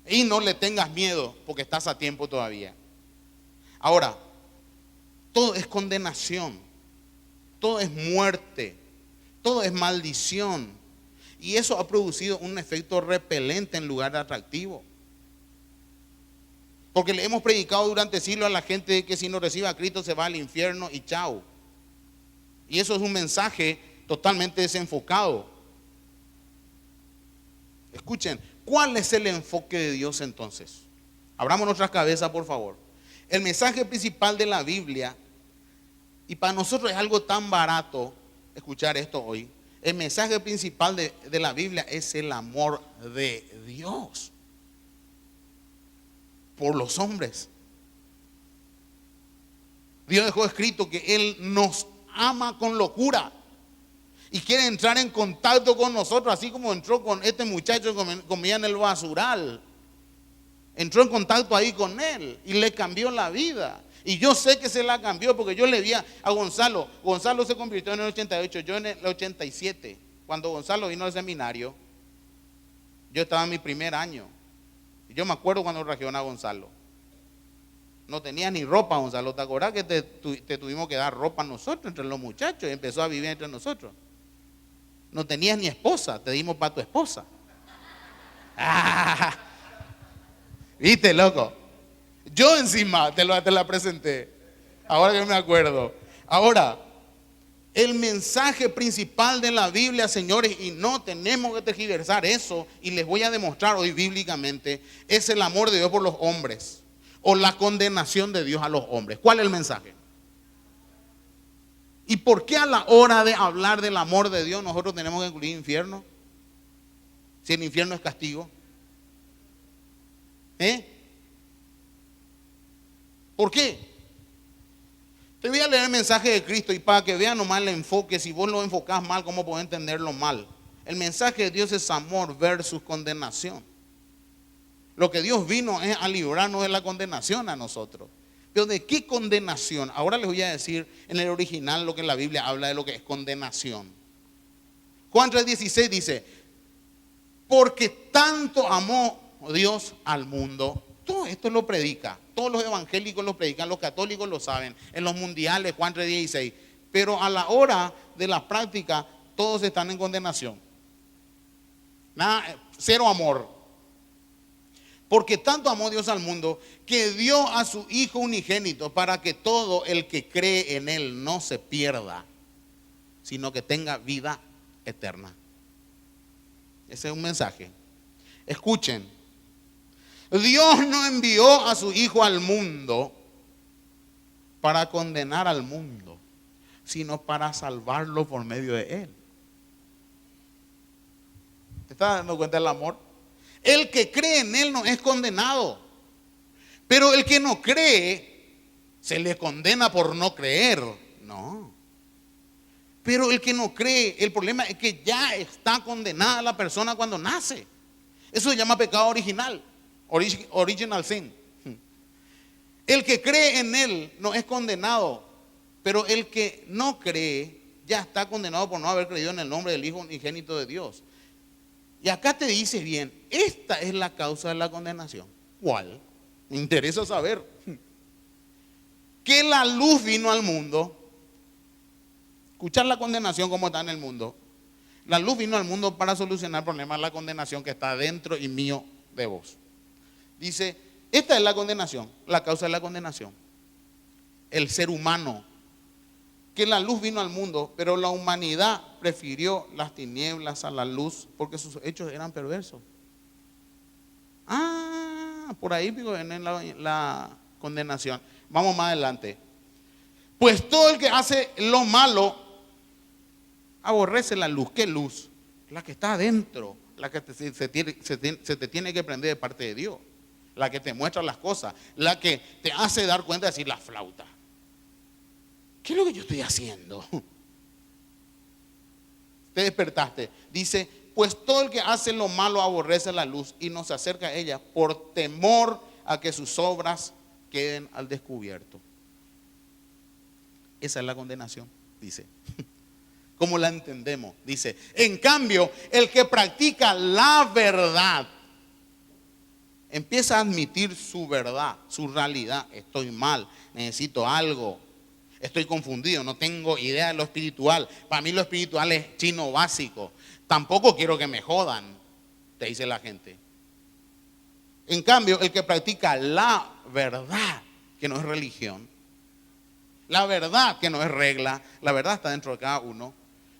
[SPEAKER 1] Y no le tengas miedo porque estás a tiempo todavía. Ahora, todo es condenación, todo es muerte, todo es maldición. Y eso ha producido un efecto repelente en lugar de atractivo. Porque le hemos predicado durante siglos a la gente que si no recibe a Cristo se va al infierno y chao. Y eso es un mensaje totalmente desenfocado. Escuchen, ¿cuál es el enfoque de Dios entonces? Abramos nuestras cabezas, por favor. El mensaje principal de la Biblia, y para nosotros es algo tan barato escuchar esto hoy. El mensaje principal de la Biblia es el amor de Dios por los hombres. Dios dejó escrito que Él nos ama con locura y quiere entrar en contacto con nosotros, así como entró con este muchacho que comía en el basural. Entró en contacto ahí con él y le cambió la vida. Y yo sé que se la cambió porque yo le vi a Gonzalo. Gonzalo se convirtió en el 88, yo en el 87. Cuando Gonzalo vino al seminario, yo estaba en mi primer año. Y yo me acuerdo cuando trajeron a Gonzalo. No tenía ni ropa, Gonzalo. ¿Te acordás que te tuvimos que dar ropa nosotros, entre los muchachos? Y empezó a vivir entre nosotros. No tenías ni esposa, te dimos para tu esposa. ¿Viste, loco? Yo encima te la presenté. Ahora que me acuerdo. Ahora, el mensaje principal de la Biblia, señores, y no tenemos que tergiversar eso, y les voy a demostrar hoy bíblicamente, es el amor de Dios por los hombres, o la condenación de Dios a los hombres. ¿Cuál es el mensaje? ¿Y por qué a la hora de hablar del amor de Dios nosotros tenemos que incluir infierno? Si el infierno es castigo. ¿Por qué? Te voy a leer el mensaje de Cristo y para que vean nomás el enfoque, si vos lo enfocás mal, ¿cómo podés entenderlo mal? El mensaje de Dios es amor versus condenación. Lo que Dios vino es a librarnos de la condenación a nosotros. Pero ¿de qué condenación? Ahora les voy a decir en el original lo que la Biblia habla de lo que es condenación. Juan 3:16 dice, porque tanto amó Dios al mundo. todo esto lo predica, todos los evangélicos lo predican, los católicos lo saben, en los mundiales, Juan 3:16, pero a la hora de la práctica, todos están en condenación. Nada, cero amor. Porque tanto amó Dios al mundo que dio a su Hijo unigénito para que todo el que cree en Él no se pierda, sino que tenga vida eterna. Ese es un mensaje. Escuchen, Dios no envió a su Hijo al mundo para condenar al mundo, sino para salvarlo por medio de Él. ¿Te estás dando cuenta del amor? El que cree en Él no es condenado, pero el que no cree se le condena por no creer. No. Pero el que no cree, el problema es que ya está condenada la persona cuando nace. Eso se llama pecado original, original sin. El que cree en Él no es condenado, pero el que no cree ya está condenado por no haber creído en el nombre del Hijo unigénito de Dios. Y acá te dice bien, esta es la causa de la condenación. ¿Cuál? Me interesa saber. Que la luz vino al mundo. Escuchar la condenación como está en el mundo. La luz vino al mundo para solucionar el problema de la condenación que está dentro y mío de vos. Dice, esta es la condenación, la causa de la condenación. El ser humano. Que la luz vino al mundo, pero la humanidad prefirió las tinieblas a la luz porque sus hechos eran perversos. Por ahí viene la condenación. Vamos más adelante. Pues todo el que hace lo malo aborrece la luz. ¿Qué luz? La que está adentro, la que se te tiene que prender de parte de Dios, la que te muestra las cosas, la que te hace dar cuenta de decir la flauta. ¿Qué es lo que yo estoy haciendo? Te despertaste. Dice, pues todo el que hace lo malo aborrece la luz y no se acerca a ella por temor a que sus obras queden al descubierto. Esa es la condenación, dice. ¿Cómo la entendemos? Dice, en cambio, el que practica la verdad empieza a admitir su verdad, su realidad. Estoy mal, necesito algo. Estoy confundido, no tengo idea de lo espiritual. Para mí lo espiritual es chino básico. Tampoco quiero que me jodan, te dice la gente. En cambio, el que practica la verdad, que no es religión, la verdad que no es regla, la verdad está dentro de cada uno,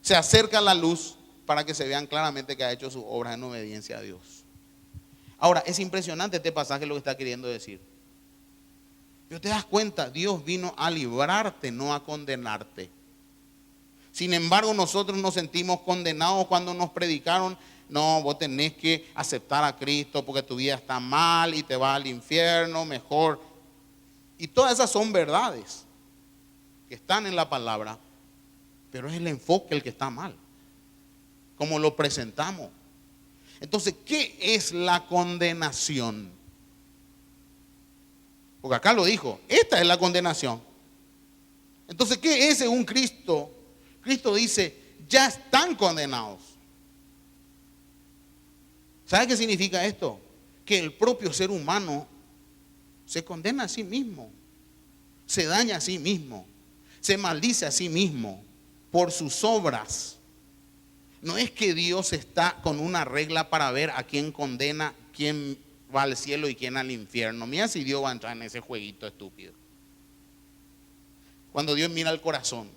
[SPEAKER 1] se acerca a la luz para que se vean claramente que ha hecho sus obras en obediencia a Dios. Ahora, es impresionante este pasaje lo que está queriendo decir. Pero te das cuenta, Dios vino a librarte, no a condenarte. Sin embargo, nosotros nos sentimos condenados cuando nos predicaron, no, vos tenés que aceptar a Cristo porque tu vida está mal y te vas al infierno, mejor. Y todas esas son verdades que están en la palabra, pero es el enfoque el que está mal, como lo presentamos. Entonces, ¿qué es la condenación? Porque acá lo dijo, esta es la condenación. Entonces, ¿qué es según Cristo? Cristo dice, ya están condenados. ¿Sabe qué significa esto? Que el propio ser humano se condena a sí mismo, se daña a sí mismo, se maldice a sí mismo por sus obras. No es que Dios está con una regla para ver a quién condena, quién va al cielo y quién al infierno. Mira si Dios va a entrar en ese jueguito estúpido. Cuando Dios mira al corazón.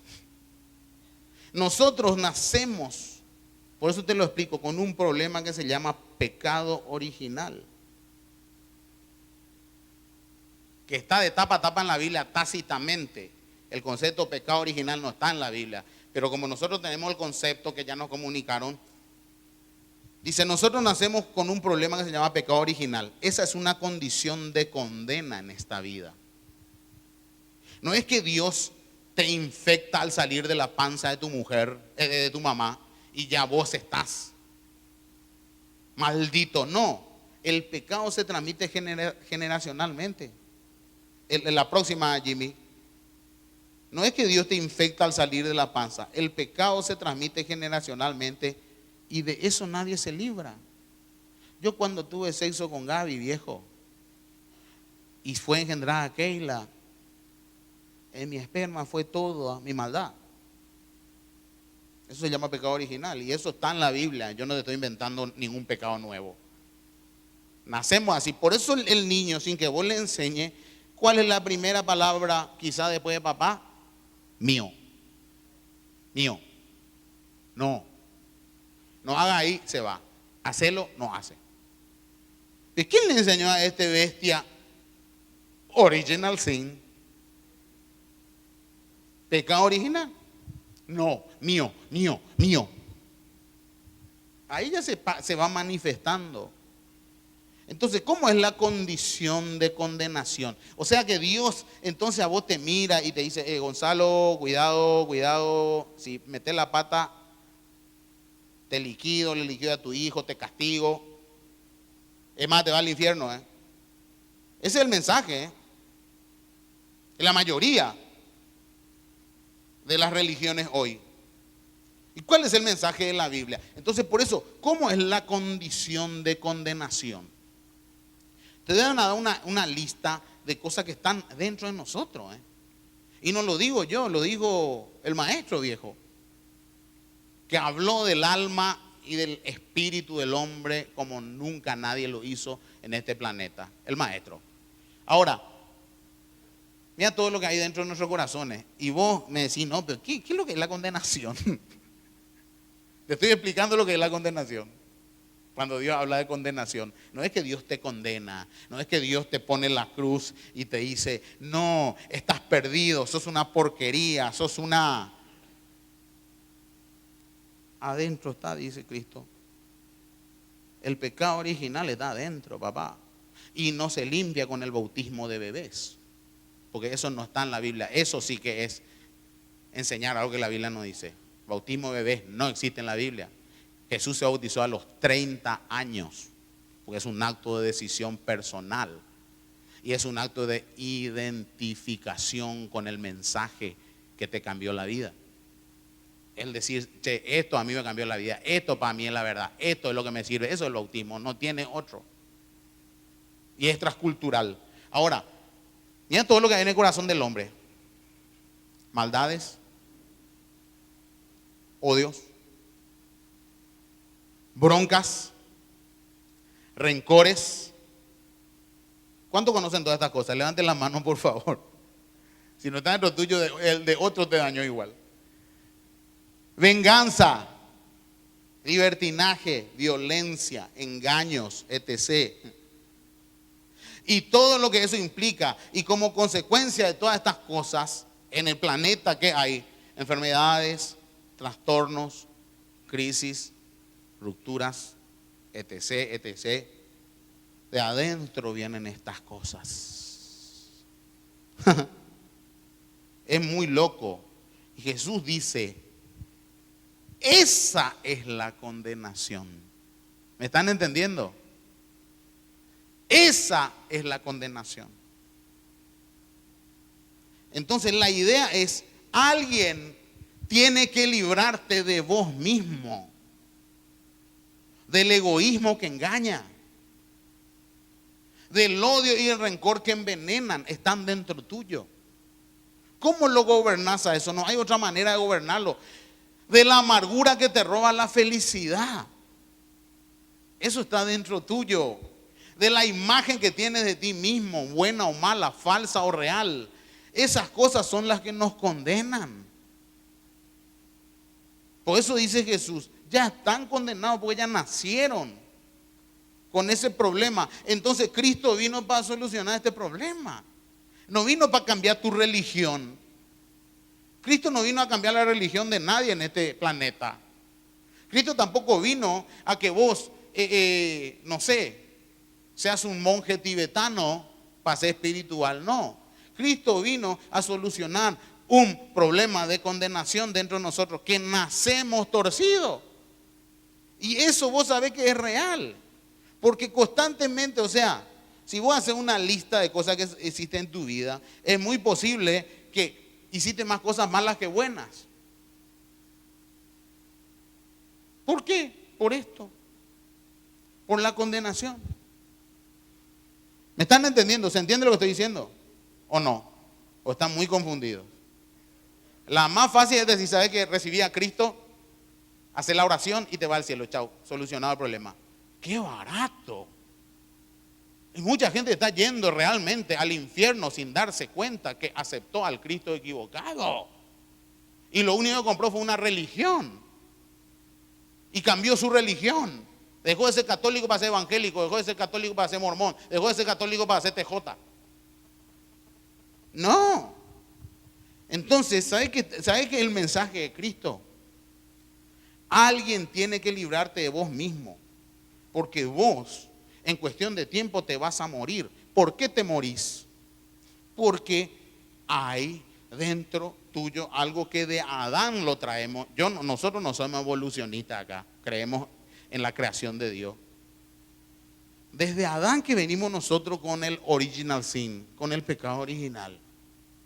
[SPEAKER 1] Nosotros nacemos, por eso te lo explico, con un problema que se llama pecado original. Que está de tapa a tapa en la Biblia tácitamente. El concepto pecado original no está en la Biblia. Pero como nosotros tenemos el concepto que ya nos comunicaron, dice, nosotros nacemos con un problema que se llama pecado original. Esa es una condición de condena en esta vida. No es que Dios te infecta al salir de la panza de tu mujer, de tu mamá, y ya vos estás maldito. No, el pecado se transmite generacionalmente. La próxima, Jimmy. No es que Dios te infecta al salir de la panza. El pecado se transmite generacionalmente y de eso nadie se libra. Yo cuando tuve sexo con Gaby, viejo, y fue engendrada Keila. En mi esperma fue toda mi maldad. Eso se llama pecado original y eso está en la Biblia. Yo no te estoy inventando ningún pecado nuevo. Nacemos así. Por eso el niño, sin que vos le enseñes, ¿cuál es la primera palabra quizá después de papá? Mío. Mío. No. No haga ahí, se va. Hacelo, no hace. ¿De quién le enseñó a este bestia? Original sin. ¿Pecado original? No, mío, mío, mío. Ahí ya se va manifestando. Entonces, ¿cómo es la condición de condenación? O sea que Dios entonces a vos te mira y te dice, Gonzalo, cuidado, cuidado, si metes la pata, te liquido, le liquido a tu hijo, te castigo. Es más, te va al infierno. Ese es el mensaje. La mayoría de las religiones hoy. ¿Y cuál es el mensaje de la Biblia? Entonces, por eso, ¿cómo es la condición de condenación? Te dan a dar una lista de cosas que están dentro de nosotros. Y no lo digo yo, lo digo el maestro viejo, que habló del alma y del espíritu del hombre como nunca nadie lo hizo en este planeta. El maestro. Ahora, mira todo lo que hay dentro de nuestros corazones. Y vos me decís, no, pero ¿qué es lo que es la condenación? Te estoy explicando lo que es la condenación. Cuando Dios habla de condenación, no es que Dios te condena, no es que Dios te pone la cruz y te dice, no, estás perdido, sos una porquería, sos una... Adentro está, dice Cristo. El pecado original está adentro, papá. Y no se limpia con el bautismo de bebés. Porque eso no está en la Biblia. Eso sí que es enseñar algo que la Biblia no dice. Bautismo de bebés no existe en la Biblia. Jesús se bautizó a los 30 años. Porque es un acto de decisión personal. Y es un acto de identificación con el mensaje que te cambió la vida. El decir, che, esto a mí me cambió la vida. Esto para mí es la verdad. Esto es lo que me sirve. Eso es el bautismo. No tiene otro. Y es transcultural. Ahora, mira todo lo que hay en el corazón del hombre. Maldades, odios, broncas, rencores. ¿Cuántos conocen todas estas cosas? Levanten la mano, por favor. Si no está dentro tuyo, el de otro te dañó igual. Venganza, libertinaje, violencia, engaños, etc. Y todo lo que eso implica. Y como consecuencia de todas estas cosas, en el planeta que hay enfermedades, trastornos, crisis, rupturas, etc., etc. De adentro vienen estas cosas. Es muy loco. Y Jesús dice, esa es la condenación. ¿Me están entendiendo? Esa es la condenación. Entonces la idea es, alguien tiene que librarte de vos mismo, del egoísmo que engaña, del odio y el rencor que envenenan, están dentro tuyo. ¿Cómo lo gobernás a eso? No hay otra manera de gobernarlo. De la amargura que te roba la felicidad, eso está dentro tuyo. De la imagen que tienes de ti mismo, buena o mala, falsa o real. Esas cosas son las que nos condenan. Por eso dice Jesús, ya están condenados porque ya nacieron con ese problema. Entonces Cristo vino para solucionar este problema. No vino para cambiar tu religión. Cristo no vino a cambiar la religión de nadie en este planeta. Cristo tampoco vino a que vos, no sé, seas un monje tibetano para ser espiritual. No. Cristo vino a solucionar un problema de condenación dentro de nosotros, que nacemos torcidos. Y eso vos sabés que es real. Porque constantemente, o sea, si vos haces una lista de cosas que existen en tu vida, es muy posible que hiciste más cosas malas que buenas. ¿Por qué? Por esto. Por la condenación. ¿Me están entendiendo? ¿Se entiende lo que estoy diciendo? ¿O no? ¿O están muy confundidos? La más fácil es decir, ¿sabes que recibí a Cristo? Hacer la oración y te va al cielo. Chao, solucionado el problema. ¡Qué barato! Y mucha gente está yendo realmente al infierno sin darse cuenta que aceptó al Cristo equivocado. Y lo único que compró fue una religión. Y cambió su religión. Dejó de ser católico para ser evangélico, dejó de ser católico para ser mormón, dejó de ser católico para ser TJ. No. Entonces, ¿sabe que el mensaje de Cristo? Alguien tiene que librarte de vos mismo. Porque vos, en cuestión de tiempo, te vas a morir. ¿Por qué te morís? Porque hay dentro tuyo algo que de Adán lo traemos. Nosotros no somos evolucionistas acá, creemos en la creación de Dios. Desde Adán que venimos nosotros con el original sin, con el pecado original.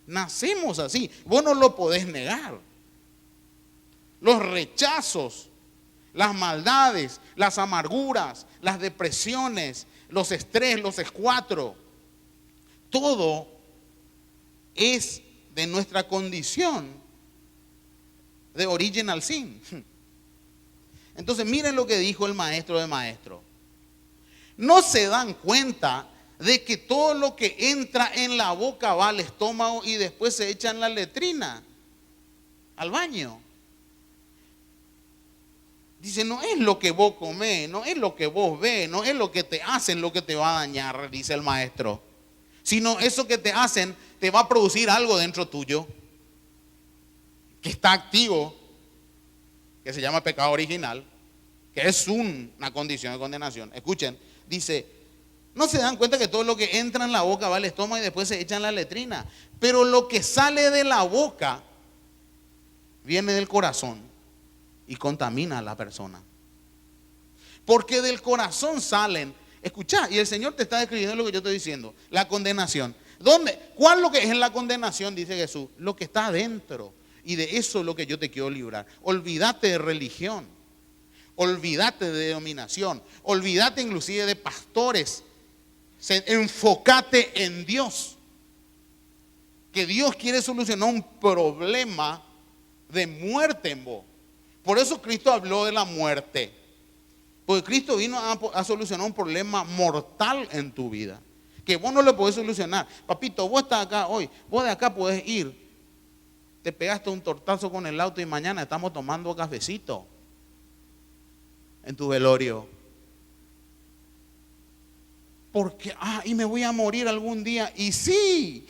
[SPEAKER 1] Nacemos así, vos no lo podés negar. Los rechazos, las maldades, las amarguras, las depresiones, los estrés, los escuatros, todo es de nuestra condición de original sin. Entonces miren lo que dijo el maestro de maestros. No se dan cuenta de que todo lo que entra en la boca va al estómago y después se echa en la letrina, al baño. Dice, no es lo que vos comés, no es lo que vos ves, no es lo que te hacen lo que te va a dañar, dice el maestro. Sino eso que te hacen te va a producir algo dentro tuyo que está activo, que se llama pecado original, que es una condición de condenación. Escuchen, dice, no se dan cuenta que todo lo que entra en la boca va al estómago y después se echa en la letrina. Pero lo que sale de la boca viene del corazón y contamina a la persona. Porque del corazón salen, escuchá, y el Señor te está describiendo lo que yo estoy diciendo, la condenación. ¿Cuál es lo que es la condenación? Dice Jesús, lo que está adentro. Y de eso es lo que yo te quiero librar. Olvídate de religión, olvídate de denominación, olvídate inclusive de pastores. Enfócate en Dios. Que Dios quiere solucionar un problema de muerte en vos. Por eso Cristo habló de la muerte. Porque Cristo vino a solucionar un problema mortal en tu vida. Que vos no lo podés solucionar. Papito, vos estás acá hoy. Vos de acá podés ir. Te pegaste un tortazo con el auto y mañana estamos tomando cafecito en tu velorio. Porque, y me voy a morir algún día. Y sí.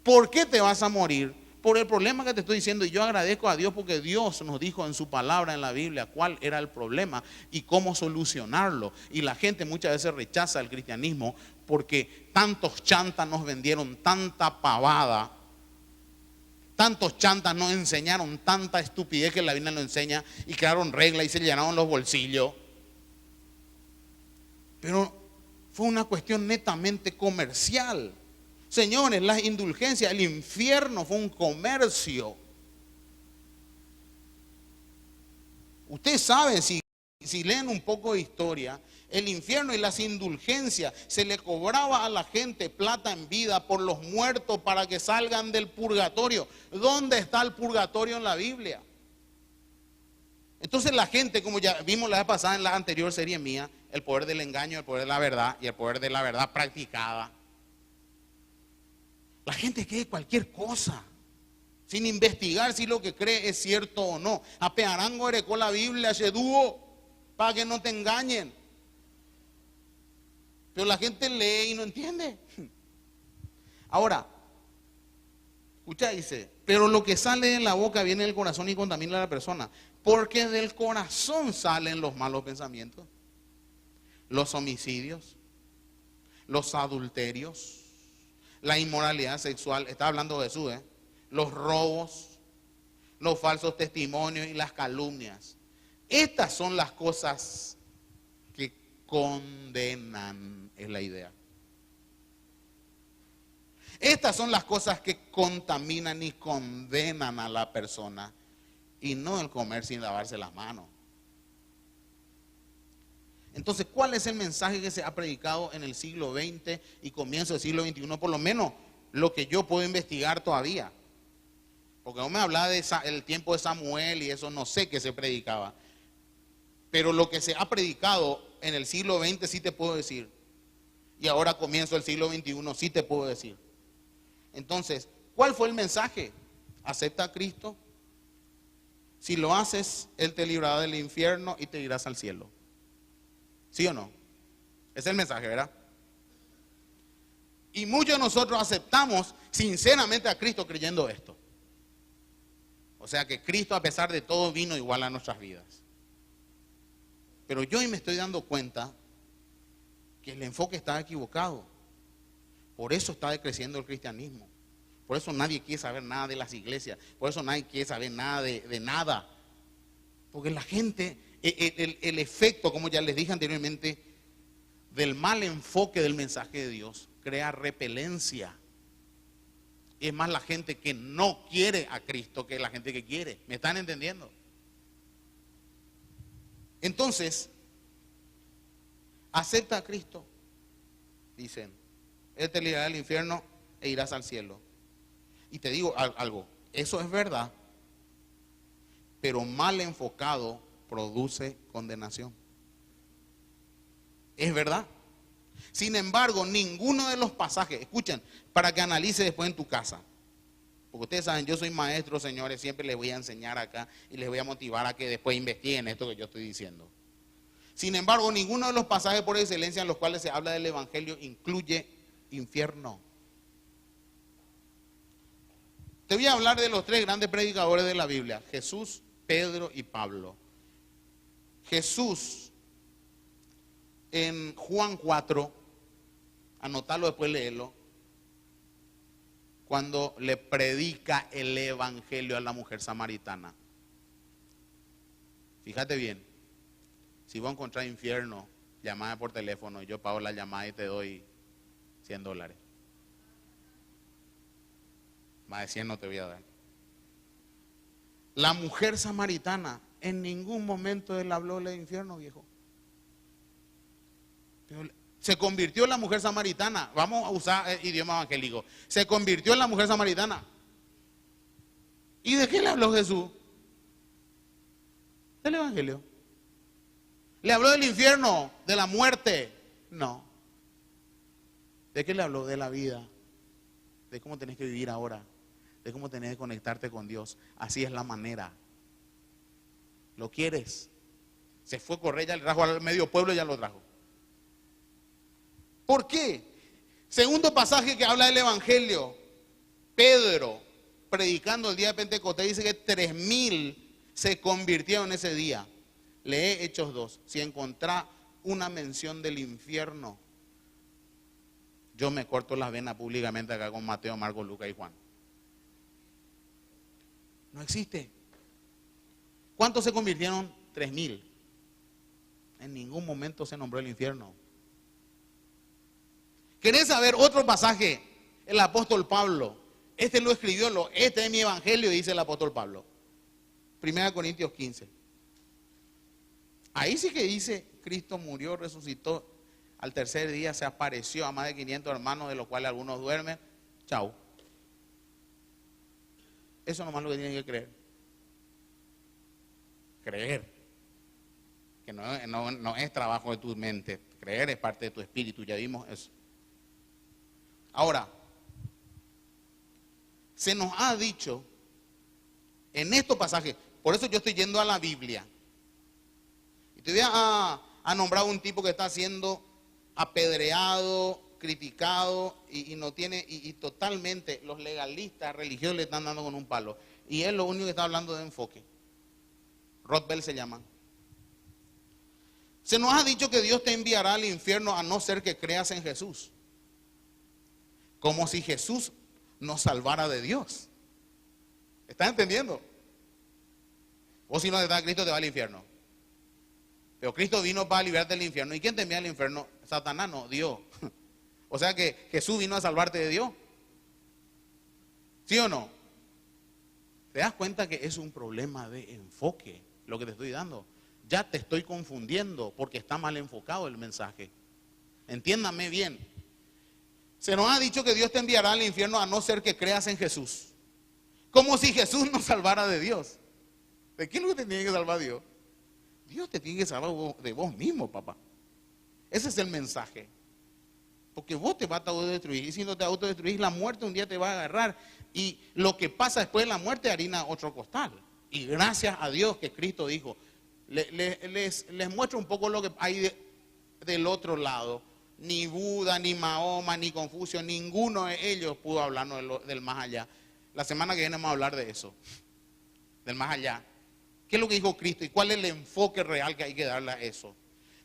[SPEAKER 1] ¿Por qué te vas a morir? Por el problema que te estoy diciendo. Y yo agradezco a Dios porque Dios nos dijo en su palabra en la Biblia cuál era el problema y cómo solucionarlo. Y la gente muchas veces rechaza el cristianismo porque tantos chantas nos vendieron tanta pavada. Tantos chantas nos enseñaron tanta estupidez que la Biblia nos enseña y crearon reglas y se llenaron los bolsillos. Pero fue una cuestión netamente comercial. Señores, las indulgencias, el infierno fue un comercio. Ustedes saben, si leen un poco de historia, el infierno y las indulgencias, se le cobraba a la gente plata en vida por los muertos para que salgan del purgatorio. ¿Dónde está el purgatorio en la Biblia? Entonces la gente, como ya vimos la vez pasada en la anterior serie mía, el poder del engaño, el poder de la verdad y el poder de la verdad practicada. La gente cree cualquier cosa, sin investigar si lo que cree es cierto o no. A Pearango herecó la Biblia, se dúo, para que no te engañen. Pero la gente lee y no entiende. Ahora, escucha, dice, pero lo que sale de la boca viene del corazón y contamina a la persona. Porque del corazón salen los malos pensamientos, los homicidios, los adulterios, la inmoralidad sexual, está hablando Jesús, los robos, los falsos testimonios y las calumnias. Estas son las cosas que condenan, es la idea. Estas son las cosas que contaminan y condenan a la persona y no el comer sin lavarse las manos. Entonces, ¿cuál es el mensaje que se ha predicado en el siglo XX y comienzo del siglo XXI? Por lo menos lo que yo puedo investigar todavía. Porque no me hablaba del tiempo de Samuel y eso, no sé qué se predicaba. Pero lo que se ha predicado en el siglo XX sí te puedo decir. Y ahora comienzo el siglo XXI sí te puedo decir. Entonces, ¿cuál fue el mensaje? Acepta a Cristo. Si lo haces, Él te librará del infierno y te irás al cielo. ¿Sí o no? Ese es el mensaje, ¿verdad? Y muchos de nosotros aceptamos sinceramente a Cristo creyendo esto. O sea que Cristo a pesar de todo vino igual a nuestras vidas. Pero yo hoy me estoy dando cuenta que el enfoque está equivocado. Por eso está decreciendo el cristianismo. Por eso nadie quiere saber nada de las iglesias. Por eso nadie quiere saber nada de nada. Porque la gente, el efecto, como ya les dije anteriormente, del mal enfoque del mensaje de Dios, crea repelencia. Es más la gente que no quiere a Cristo que la gente que quiere. ¿Me están entendiendo? Entonces, acepta a Cristo, dicen. Él te librará del infierno e irás al cielo. Y te digo algo, eso es verdad, pero mal enfocado produce condenación. Es verdad. Sin embargo, ninguno de los pasajes, escuchen, para que analice después en tu casa. Porque ustedes saben, yo soy maestro, señores, siempre les voy a enseñar acá y les voy a motivar a que después investiguen esto que yo estoy diciendo. Sin embargo, ninguno de los pasajes por excelencia en los cuales se habla del evangelio incluye infierno. Te voy a hablar de los tres grandes predicadores de la Biblia, Jesús, Pedro y Pablo. Jesús, en Juan 4, anotalo después léelo, cuando le predica el evangelio a la mujer samaritana. Fíjate bien, si vos encontrás infierno, llamame por teléfono, yo pago la llamada y te doy $100. Más de 100 no te voy a dar. La mujer samaritana en ningún momento él habló del infierno, viejo. Pero se convirtió en la mujer samaritana. Vamos a usar idioma evangélico. Se convirtió en la mujer samaritana. ¿Y de qué le habló Jesús? Del evangelio. ¿Le habló del infierno? ¿De la muerte? No. ¿De qué le habló? De la vida. De cómo tenés que vivir ahora. De cómo tenés que conectarte con Dios. Así es la manera. ¿Lo quieres? Se fue a correr, ya le trajo al medio pueblo y ya lo trajo. ¿Por qué? Segundo pasaje que habla del evangelio. Pedro, predicando el día de Pentecostés, dice que 3000 se convirtieron ese día. Lee Hechos 2. Si encontrás una mención del infierno, yo me corto las venas públicamente acá con Mateo, Marcos, Lucas y Juan. No existe. ¿Cuántos se convirtieron? 3000. En ningún momento se nombró el infierno. ¿Querés saber otro pasaje? El apóstol Pablo. Este lo escribió, este es mi evangelio, dice el apóstol Pablo. 1 Corintios 15. Ahí sí que dice, Cristo murió, resucitó. Al tercer día se apareció a más de 500 hermanos, de los cuales algunos duermen. Chau. Eso nomás es lo que tienen que creer. Creer. Que no es trabajo de tu mente. Creer es parte de tu espíritu, ya vimos eso. Ahora, se nos ha dicho en estos pasajes, por eso yo estoy yendo a la Biblia. Y te voy a nombrar un tipo que está siendo apedreado, criticado y no tiene, y totalmente los legalistas religiosos le están dando con un palo. Y él lo único que está hablando de enfoque. Rothbell se llama. Se nos ha dicho que Dios te enviará al infierno a no ser que creas en Jesús. Como si Jesús nos salvara de Dios. ¿Estás entendiendo? O si no te da Cristo te va al infierno. Pero Cristo vino para liberarte del infierno. ¿Y quién te envía al infierno? Satanás, no, Dios. O sea que Jesús vino a salvarte de Dios. ¿Sí o no? ¿Te das cuenta que es un problema de enfoque lo que te estoy dando? ya te estoy confundiendo porque está mal enfocado el mensaje. Entiéndame bien. Se nos ha dicho que Dios te enviará al infierno a no ser que creas en Jesús. Como si Jesús nos salvara de Dios. ¿De quién es lo que te tiene que salvar Dios? Dios te tiene que salvar de vos mismo, papá. Ese es el mensaje. Porque vos te vas a autodestruir. Y si no te autodestruís, la muerte un día te va a agarrar. Y lo que pasa después de la muerte harina otro costal. Y gracias a Dios que Cristo dijo, les muestro un poco lo que hay del otro lado. Ni Buda, ni Mahoma, ni Confucio, ninguno de ellos pudo hablarnos del más allá. La semana que viene vamos a hablar de eso, del más allá. ¿Qué es lo que dijo Cristo y cuál es el enfoque real que hay que darle a eso?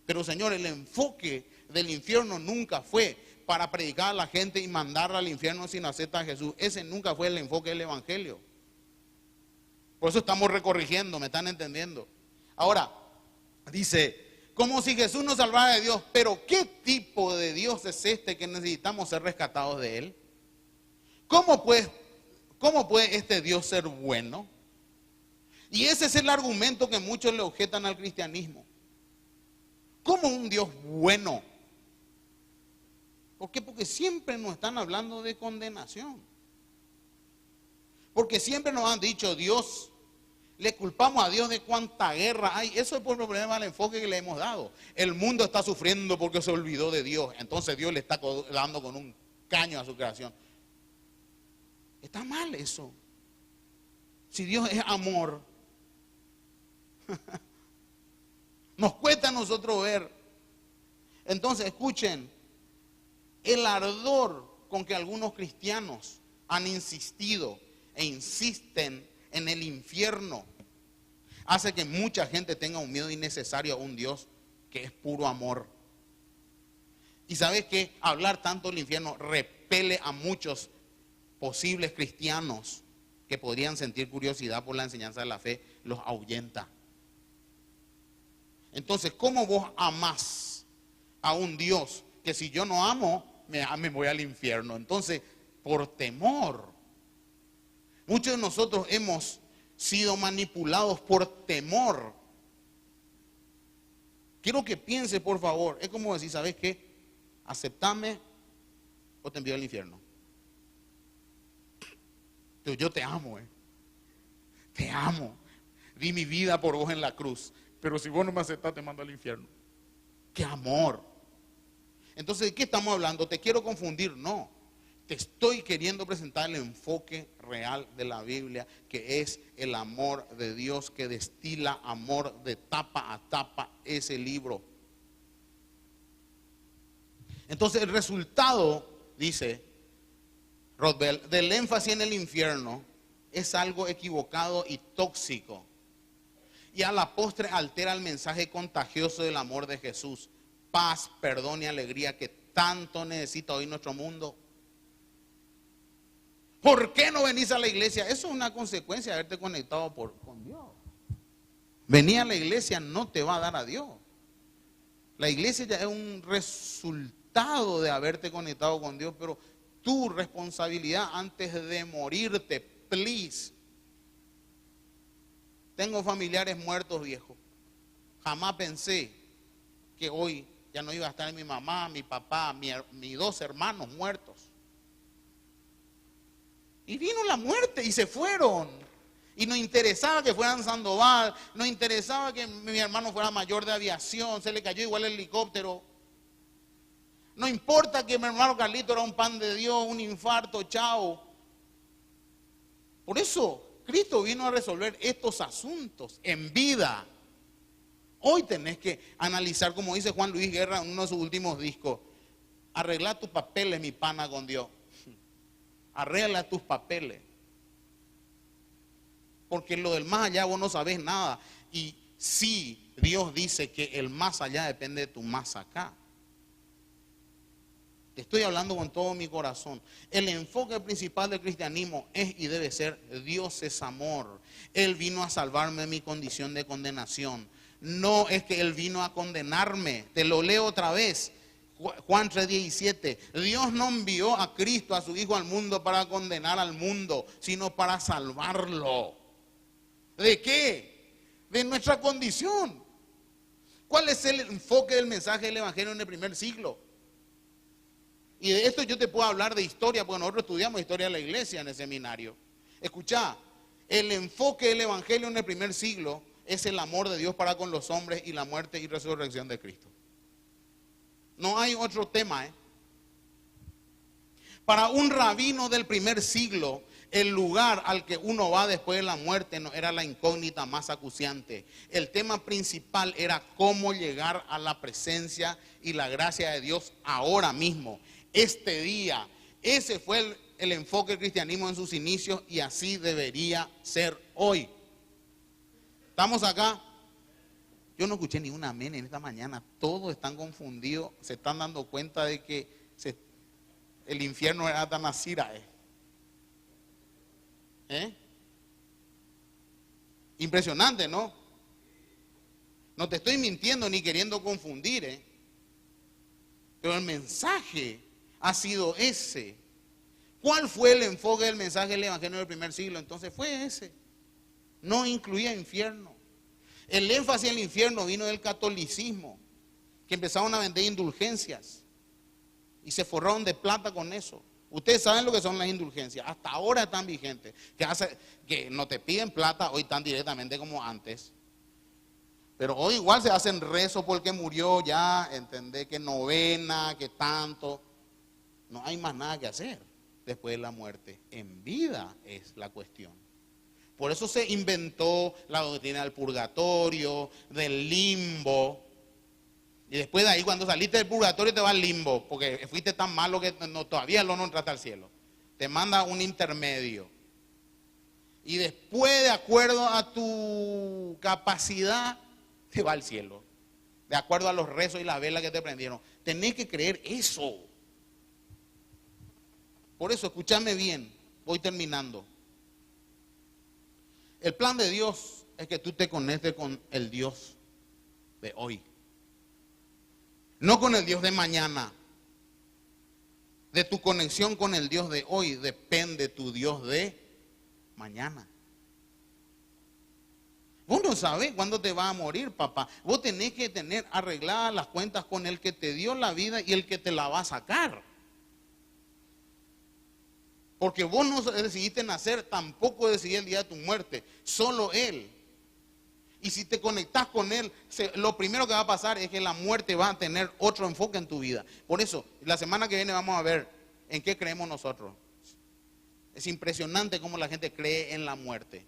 [SPEAKER 1] Pero Señor, el enfoque del infierno nunca fue para predicar a la gente y mandarla al infierno si no acepta a Jesús. Ese nunca fue el enfoque del evangelio. Por eso estamos recorrigiendo, ¿me están entendiendo? Ahora, dice, como si Jesús nos salvara de Dios. Pero ¿qué tipo de Dios es este que necesitamos ser rescatados de Él? ¿Cómo puede este Dios ser bueno? Y ese es el argumento que muchos le objetan al cristianismo. ¿Cómo un Dios bueno? ¿Por qué? Porque siempre nos están hablando de condenación. Porque siempre nos han dicho, Dios, le culpamos a Dios de cuánta guerra hay. Eso es por el problema del enfoque que le hemos dado. El mundo está sufriendo porque se olvidó de Dios. Entonces Dios le está dando con un caño a su creación. Está mal eso. Si Dios es amor, nos cuesta a nosotros ver. Entonces escuchen, el ardor con que algunos cristianos han insistido e insisten en el infierno hace que mucha gente tenga un miedo innecesario a un Dios que es puro amor. Y sabes que hablar tanto del infierno repele a muchos posibles cristianos que podrían sentir curiosidad por la enseñanza de la fe, los ahuyenta. Entonces, ¿cómo vos amás a un Dios que si yo no amo, me voy al infierno? Entonces, por temor. Muchos de nosotros hemos sido manipulados por temor. Quiero que piense, por favor. Es como decir, ¿sabes qué? Aceptame o te envío al infierno. Yo te amo, te amo. Di mi vida por vos en la cruz. Pero si vos no me aceptás, te mando al infierno. ¡Qué amor! Entonces, ¿de qué estamos hablando? ¿Te quiero confundir? No. Te estoy queriendo presentar el enfoque real de la Biblia, que es el amor de Dios, que destila amor de tapa a tapa ese libro. Entonces, el resultado, dice Rothbell, del énfasis en el infierno es algo equivocado y tóxico. Y a la postre altera el mensaje contagioso del amor de Jesús. Paz, perdón y alegría que tanto necesita hoy nuestro mundo. ¿Por qué no venís a la iglesia? Eso es una consecuencia de haberte conectado con Dios. Venir a la iglesia no te va a dar a Dios. La iglesia ya es un resultado de haberte conectado con Dios, pero tu responsabilidad antes de morirte, please. Tengo familiares muertos, viejo. Jamás pensé que hoy ya no iba a estar mi mamá, mi papá, mis dos hermanos muertos. Y vino la muerte y se fueron. Y nos interesaba que fueran Sandoval, nos interesaba que mi hermano fuera mayor de aviación, se le cayó igual el helicóptero. No importa que mi hermano Carlito era un pan de Dios, un infarto, chao. Por eso Cristo vino a resolver estos asuntos en vida. Hoy tenés que analizar, como dice Juan Luis Guerra en uno de sus últimos discos, arregla tus papeles, mi pana, con Dios. Arregla tus papeles. Porque lo del más allá vos no sabés nada. Y sí, Dios dice que el más allá depende de tu más acá. Te estoy hablando con todo mi corazón. El enfoque principal del cristianismo es y debe ser: Dios es amor. Él vino a salvarme de mi condición de condenación. No es que Él vino a condenarme. Te lo leo otra vez. Juan 3:17. Dios no envió a Cristo, a su Hijo, al mundo para condenar al mundo, sino para salvarlo. ¿De qué? De nuestra condición. ¿Cuál es el enfoque del mensaje del Evangelio en el primer siglo? Y de esto yo te puedo hablar de historia, porque nosotros estudiamos historia de la iglesia en el seminario. Escuchá, el enfoque del Evangelio en el primer siglo es el amor de Dios para con los hombres y la muerte y resurrección de Cristo. No hay otro tema, ¿eh? Para un rabino del primer siglo, el lugar al que uno va después de la muerte no era la incógnita más acuciante. El tema principal era cómo llegar a la presencia y la gracia de Dios ahora mismo, este día. Ese fue el enfoque del cristianismo en sus inicios y así debería ser hoy. ¿Estamos acá? Yo no escuché ni un amén en esta mañana. Todos están confundidos, se están dando cuenta de que el infierno era tan así. Impresionante, ¿no? No te estoy mintiendo ni queriendo confundir, pero el mensaje ha sido ese. ¿Cuál fue el enfoque del mensaje del Evangelio del primer siglo? Entonces fue ese. No incluía infierno. El énfasis en el infierno vino del catolicismo, que empezaron a vender indulgencias y se forraron de plata con eso. Ustedes saben lo que son las indulgencias, hasta ahora están vigentes, que no te piden plata hoy tan directamente como antes, pero hoy igual se hacen rezo por el que murió ya, entendés, que novena, que tanto. No hay más nada que hacer después de la muerte, en vida es la cuestión. Por eso se inventó la doctrina del purgatorio, del limbo. Y después de ahí, cuando saliste del purgatorio, te vas al limbo, porque fuiste tan malo que todavía no entraste al cielo. Te manda un intermedio. Y después, de acuerdo a tu capacidad, te va al cielo. De acuerdo a los rezos y las velas que te prendieron. Tenés que creer eso. Por eso, escúchame bien, voy terminando. El plan de Dios es que tú te conectes con el Dios de hoy. No con el Dios de mañana. De tu conexión con el Dios de hoy depende tu Dios de mañana. Vos no sabés cuándo te vas a morir, papá. Vos tenés que tener arregladas las cuentas con el que te dio la vida y el que te la va a sacar. Porque vos no decidiste nacer, tampoco decidí el día de tu muerte. Solo Él. Y si te conectás con Él, lo primero que va a pasar es que la muerte va a tener otro enfoque en tu vida. Por eso, la semana que viene vamos a ver en qué creemos nosotros. Es impresionante cómo la gente cree en la muerte.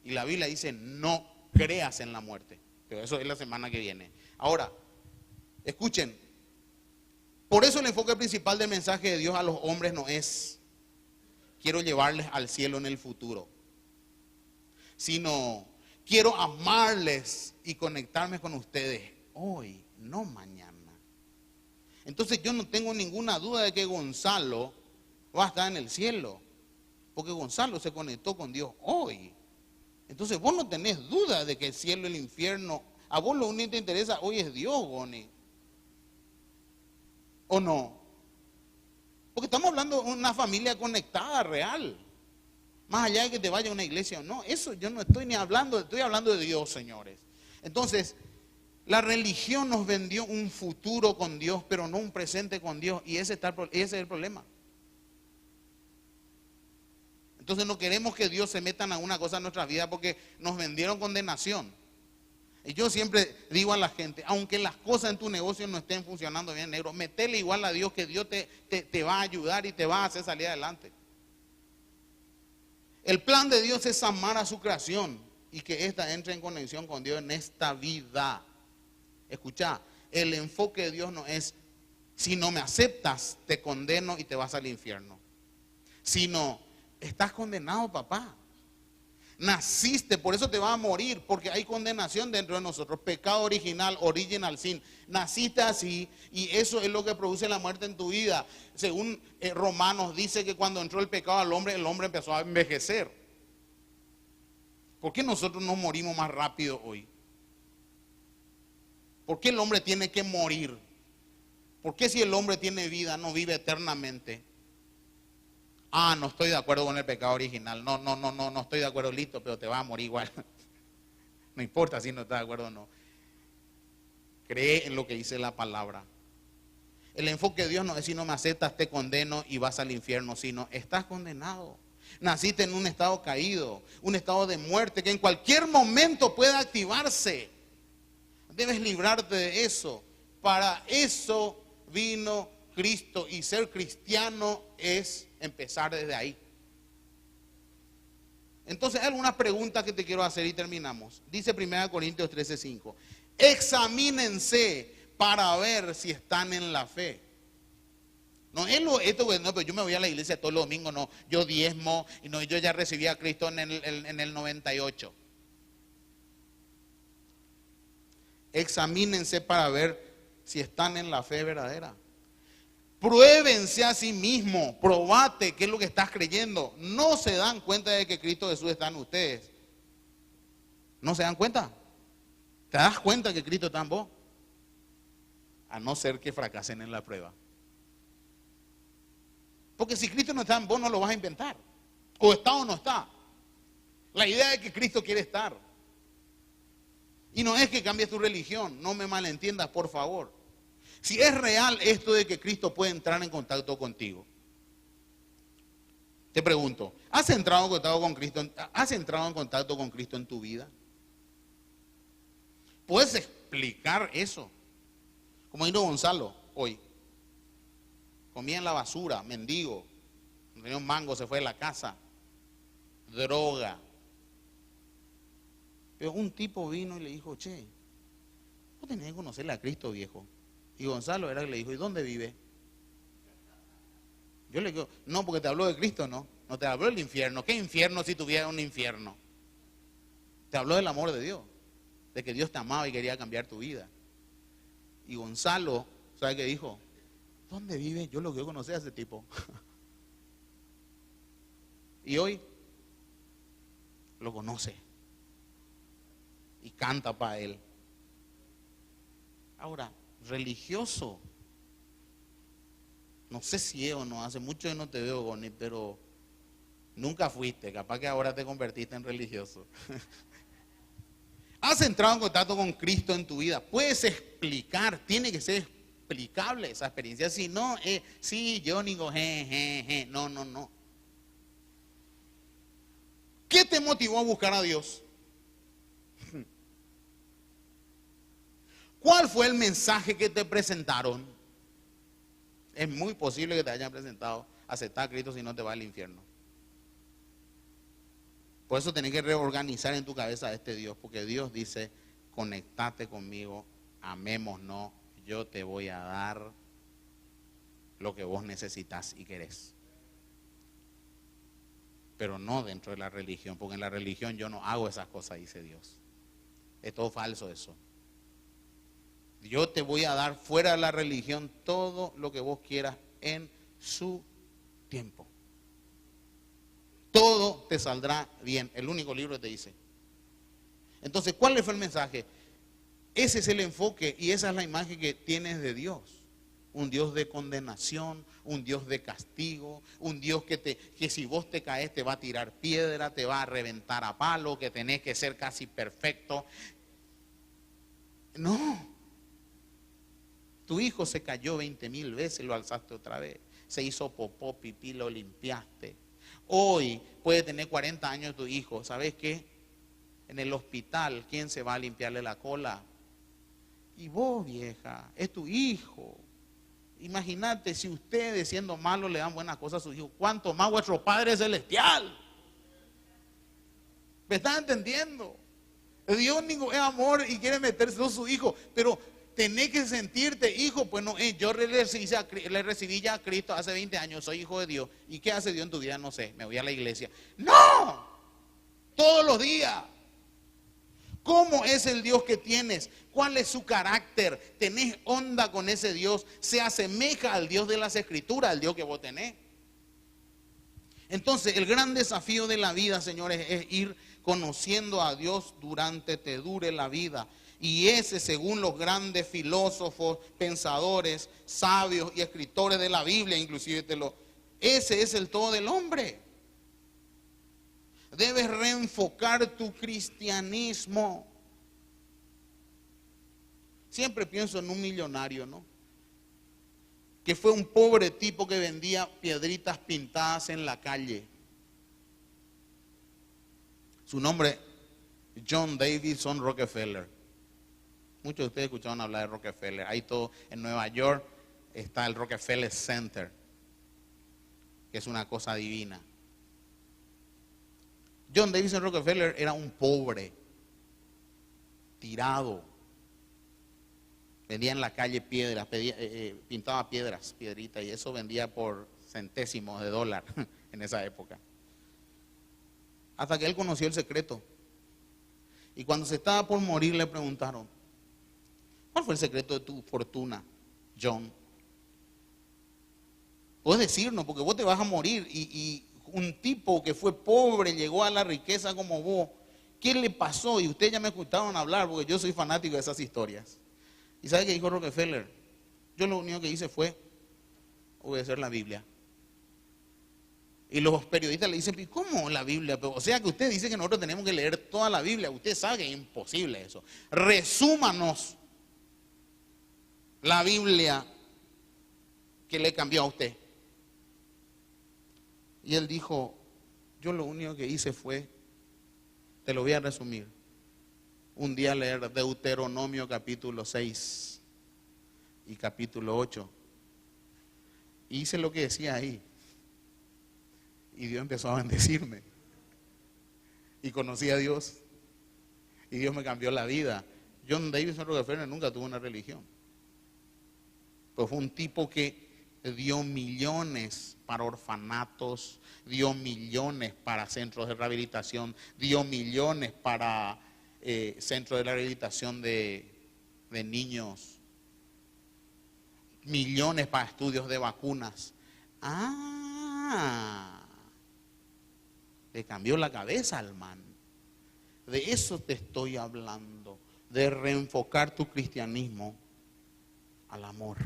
[SPEAKER 1] Y la Biblia dice, no creas en la muerte. Pero eso es la semana que viene. Ahora, escuchen. Por eso el enfoque principal del mensaje de Dios a los hombres no es, quiero llevarles al cielo en el futuro, sino quiero amarles y conectarme con ustedes hoy, no mañana. Entonces yo no tengo ninguna duda de que Gonzalo va a estar en el cielo, porque Gonzalo se conectó con Dios hoy. Entonces vos no tenés duda de que el cielo y el infierno, a vos lo único que te interesa hoy es Dios, Goni. ¿O no? Porque estamos hablando de una familia conectada, real. Más allá de que te vaya a una iglesia o no, eso yo no estoy ni hablando, estoy hablando de Dios, señores. Entonces, la religión nos vendió un futuro con Dios, pero no un presente con Dios, y ese es el problema. Entonces no queremos que Dios se meta en alguna cosa en nuestra vida porque nos vendieron condenación. Y yo siempre digo a la gente, aunque las cosas en tu negocio no estén funcionando bien, negro, metele igual a Dios, que Dios te va a ayudar y te va a hacer salir adelante. El plan de Dios es amar a su creación y que ésta entre en conexión con Dios en esta vida. Escucha, el enfoque de Dios no es, si no me aceptas, te condeno y te vas al infierno. Sino, estás condenado, papá. Naciste, por eso te vas a morir, porque hay condenación dentro de nosotros, pecado original, original sin. Naciste así y eso es lo que produce la muerte en tu vida. Según Romanos dice que cuando entró el pecado al hombre, el hombre empezó a envejecer. ¿Por qué nosotros nos morimos más rápido hoy? ¿Por qué el hombre tiene que morir? ¿Por qué si el hombre tiene vida no vive eternamente? Ah, no estoy de acuerdo con el pecado original. No estoy de acuerdo, listo, pero te vas a morir igual. No importa si no estás de acuerdo o no. Cree en lo que dice la palabra. El enfoque de Dios no es: si no me aceptas te condeno y vas al infierno, sino estás condenado. Naciste en un estado caído, un estado de muerte que en cualquier momento puede activarse. Debes librarte de eso. Para eso vino Cristo, y ser cristiano es empezar desde ahí. Entonces hay algunas preguntas que te quiero hacer y terminamos. Dice 1 Corintios 13:5. Examínense para ver si están en la fe. No es esto, no, pero yo me voy a la iglesia todos los domingos, no, yo diezmo, y no, yo ya recibí a Cristo en el 98. Examínense para ver si están en la fe verdadera. Pruébense a sí mismos, probate qué es lo que estás creyendo. No se dan cuenta de que Cristo Jesús está en ustedes. ¿No se dan cuenta? ¿Te das cuenta que Cristo está en vos? A no ser que fracasen en la prueba. Porque si Cristo no está en vos, no lo vas a inventar. O está o no está. La idea es que Cristo quiere estar. Y no es que cambies tu religión, no me malentiendas, por favor. Si es real esto de que Cristo puede entrar en contacto contigo, te pregunto, ¿has entrado en contacto con Cristo? ¿Has entrado en contacto con Cristo en tu vida? ¿Puedes explicar eso? Como vino Gonzalo hoy. Comía en la basura, mendigo, no tenía un mango, se fue de la casa, droga. Pero un tipo vino y le dijo: che, vos tenés que conocerle a Cristo, viejo. Y Gonzalo era el que le dijo: ¿y dónde vive? Yo le digo: no, porque te habló de Cristo, no te habló del infierno. ¿Qué infierno si tuviera un infierno? Te habló del amor de Dios, de que Dios te amaba y quería cambiar tu vida. Y Gonzalo, ¿sabe qué dijo? ¿Dónde vive? Yo lo quiero conocer a ese tipo. Y hoy lo conoce y canta para él. Ahora, religioso, no sé si es o no, hace mucho que no te veo, Goni, pero nunca fuiste, capaz que ahora te convertiste en religioso. ¿Has entrado en contacto con Cristo en tu vida? ¿Puedes explicar? Tiene que ser explicable esa experiencia. Si no, sí, yo digo, no. ¿Qué te motivó a buscar a Dios? ¿Cuál fue el mensaje que te presentaron? Es muy posible que te hayan presentado: aceptar a Cristo, si no te va al infierno. Por eso tenés que reorganizar en tu cabeza a este Dios, porque Dios dice: conectate conmigo, amémonos, yo te voy a dar lo que vos necesitas y querés. Pero no dentro de la religión, porque en la religión yo no hago esas cosas, dice Dios. Es todo falso eso. Yo te voy a dar fuera de la religión todo lo que vos quieras en su tiempo. Todo te saldrá bien. El único libro que te dice. Entonces, ¿cuál fue el mensaje? Ese es el enfoque y esa es la imagen que tienes de Dios. Un Dios de condenación, un Dios de castigo, un Dios que si vos te caes te va a tirar piedra, te va a reventar a palo, que tenés que ser casi perfecto. No. Tu hijo se cayó 20,000 veces, lo alzaste otra vez. Se hizo popó, pipí, lo limpiaste. Hoy puede tener 40 años tu hijo. ¿Sabes qué? En el hospital, ¿quién se va a limpiarle la cola? Y vos, vieja, es tu hijo. Imagínate si ustedes, siendo malos, le dan buenas cosas a sus hijos. ¿Cuánto más vuestro Padre Celestial? ¿Me están entendiendo? Dios es amor y quiere meterse en su hijo, pero tenés que sentirte hijo. Pues no, yo le recibí ya a Cristo hace 20 años, soy hijo de Dios. ¿Y qué hace Dios en tu vida? No sé, me voy a la iglesia. ¡No! Todos los días. ¿Cómo es el Dios que tienes? ¿Cuál es su carácter? ¿Tenés onda con ese Dios? ¿Se asemeja al Dios de las Escrituras, al Dios que vos tenés? Entonces, el gran desafío de la vida, señores, es ir conociendo a Dios durante te dure la vida. Y ese, según los grandes filósofos, pensadores, sabios y escritores de la Biblia, inclusive ese es el todo del hombre. Debes reenfocar tu cristianismo. Siempre pienso en un millonario, ¿no? Que fue un pobre tipo que vendía piedritas pintadas en la calle. Su nombre, John Davison Rockefeller. Muchos de ustedes escucharon hablar de Rockefeller. Ahí todo, en Nueva York está el Rockefeller Center, que es una cosa divina. John Davison Rockefeller era un pobre, tirado. Vendía en la calle piedras, pintaba piedritas, y eso vendía por centésimos de dólar en esa época. Hasta que él conoció el secreto. Y cuando se estaba por morir le preguntaron, ¿cuál fue el secreto de tu fortuna, John? Puedes decirnos, porque vos te vas a morir, y un tipo que fue pobre llegó a la riqueza como vos. ¿Qué le pasó? Y ustedes ya me escucharon hablar, porque yo soy fanático de esas historias. ¿Y sabe qué dijo Rockefeller? Yo lo único que hice fue obedecer la Biblia. Y los periodistas le dicen, ¿cómo la Biblia? O sea que usted dice que nosotros tenemos que leer toda la Biblia. Usted sabe que es imposible eso. Resúmanos la Biblia que le cambió a usted. Y él dijo, yo lo único que hice fue, te lo voy a resumir, un día leer Deuteronomio capítulo 6 y capítulo 8. Hice lo que decía ahí. Y Dios empezó a bendecirme. Y conocí a Dios. Y Dios me cambió la vida. John Davison Rockefeller nunca tuvo una religión. Pues fue un tipo que dio millones para orfanatos, dio millones para centros de rehabilitación, dio millones para centros de rehabilitación de niños, millones para estudios de vacunas. Le cambió la cabeza al man. De eso te estoy hablando, de reenfocar tu cristianismo al amor.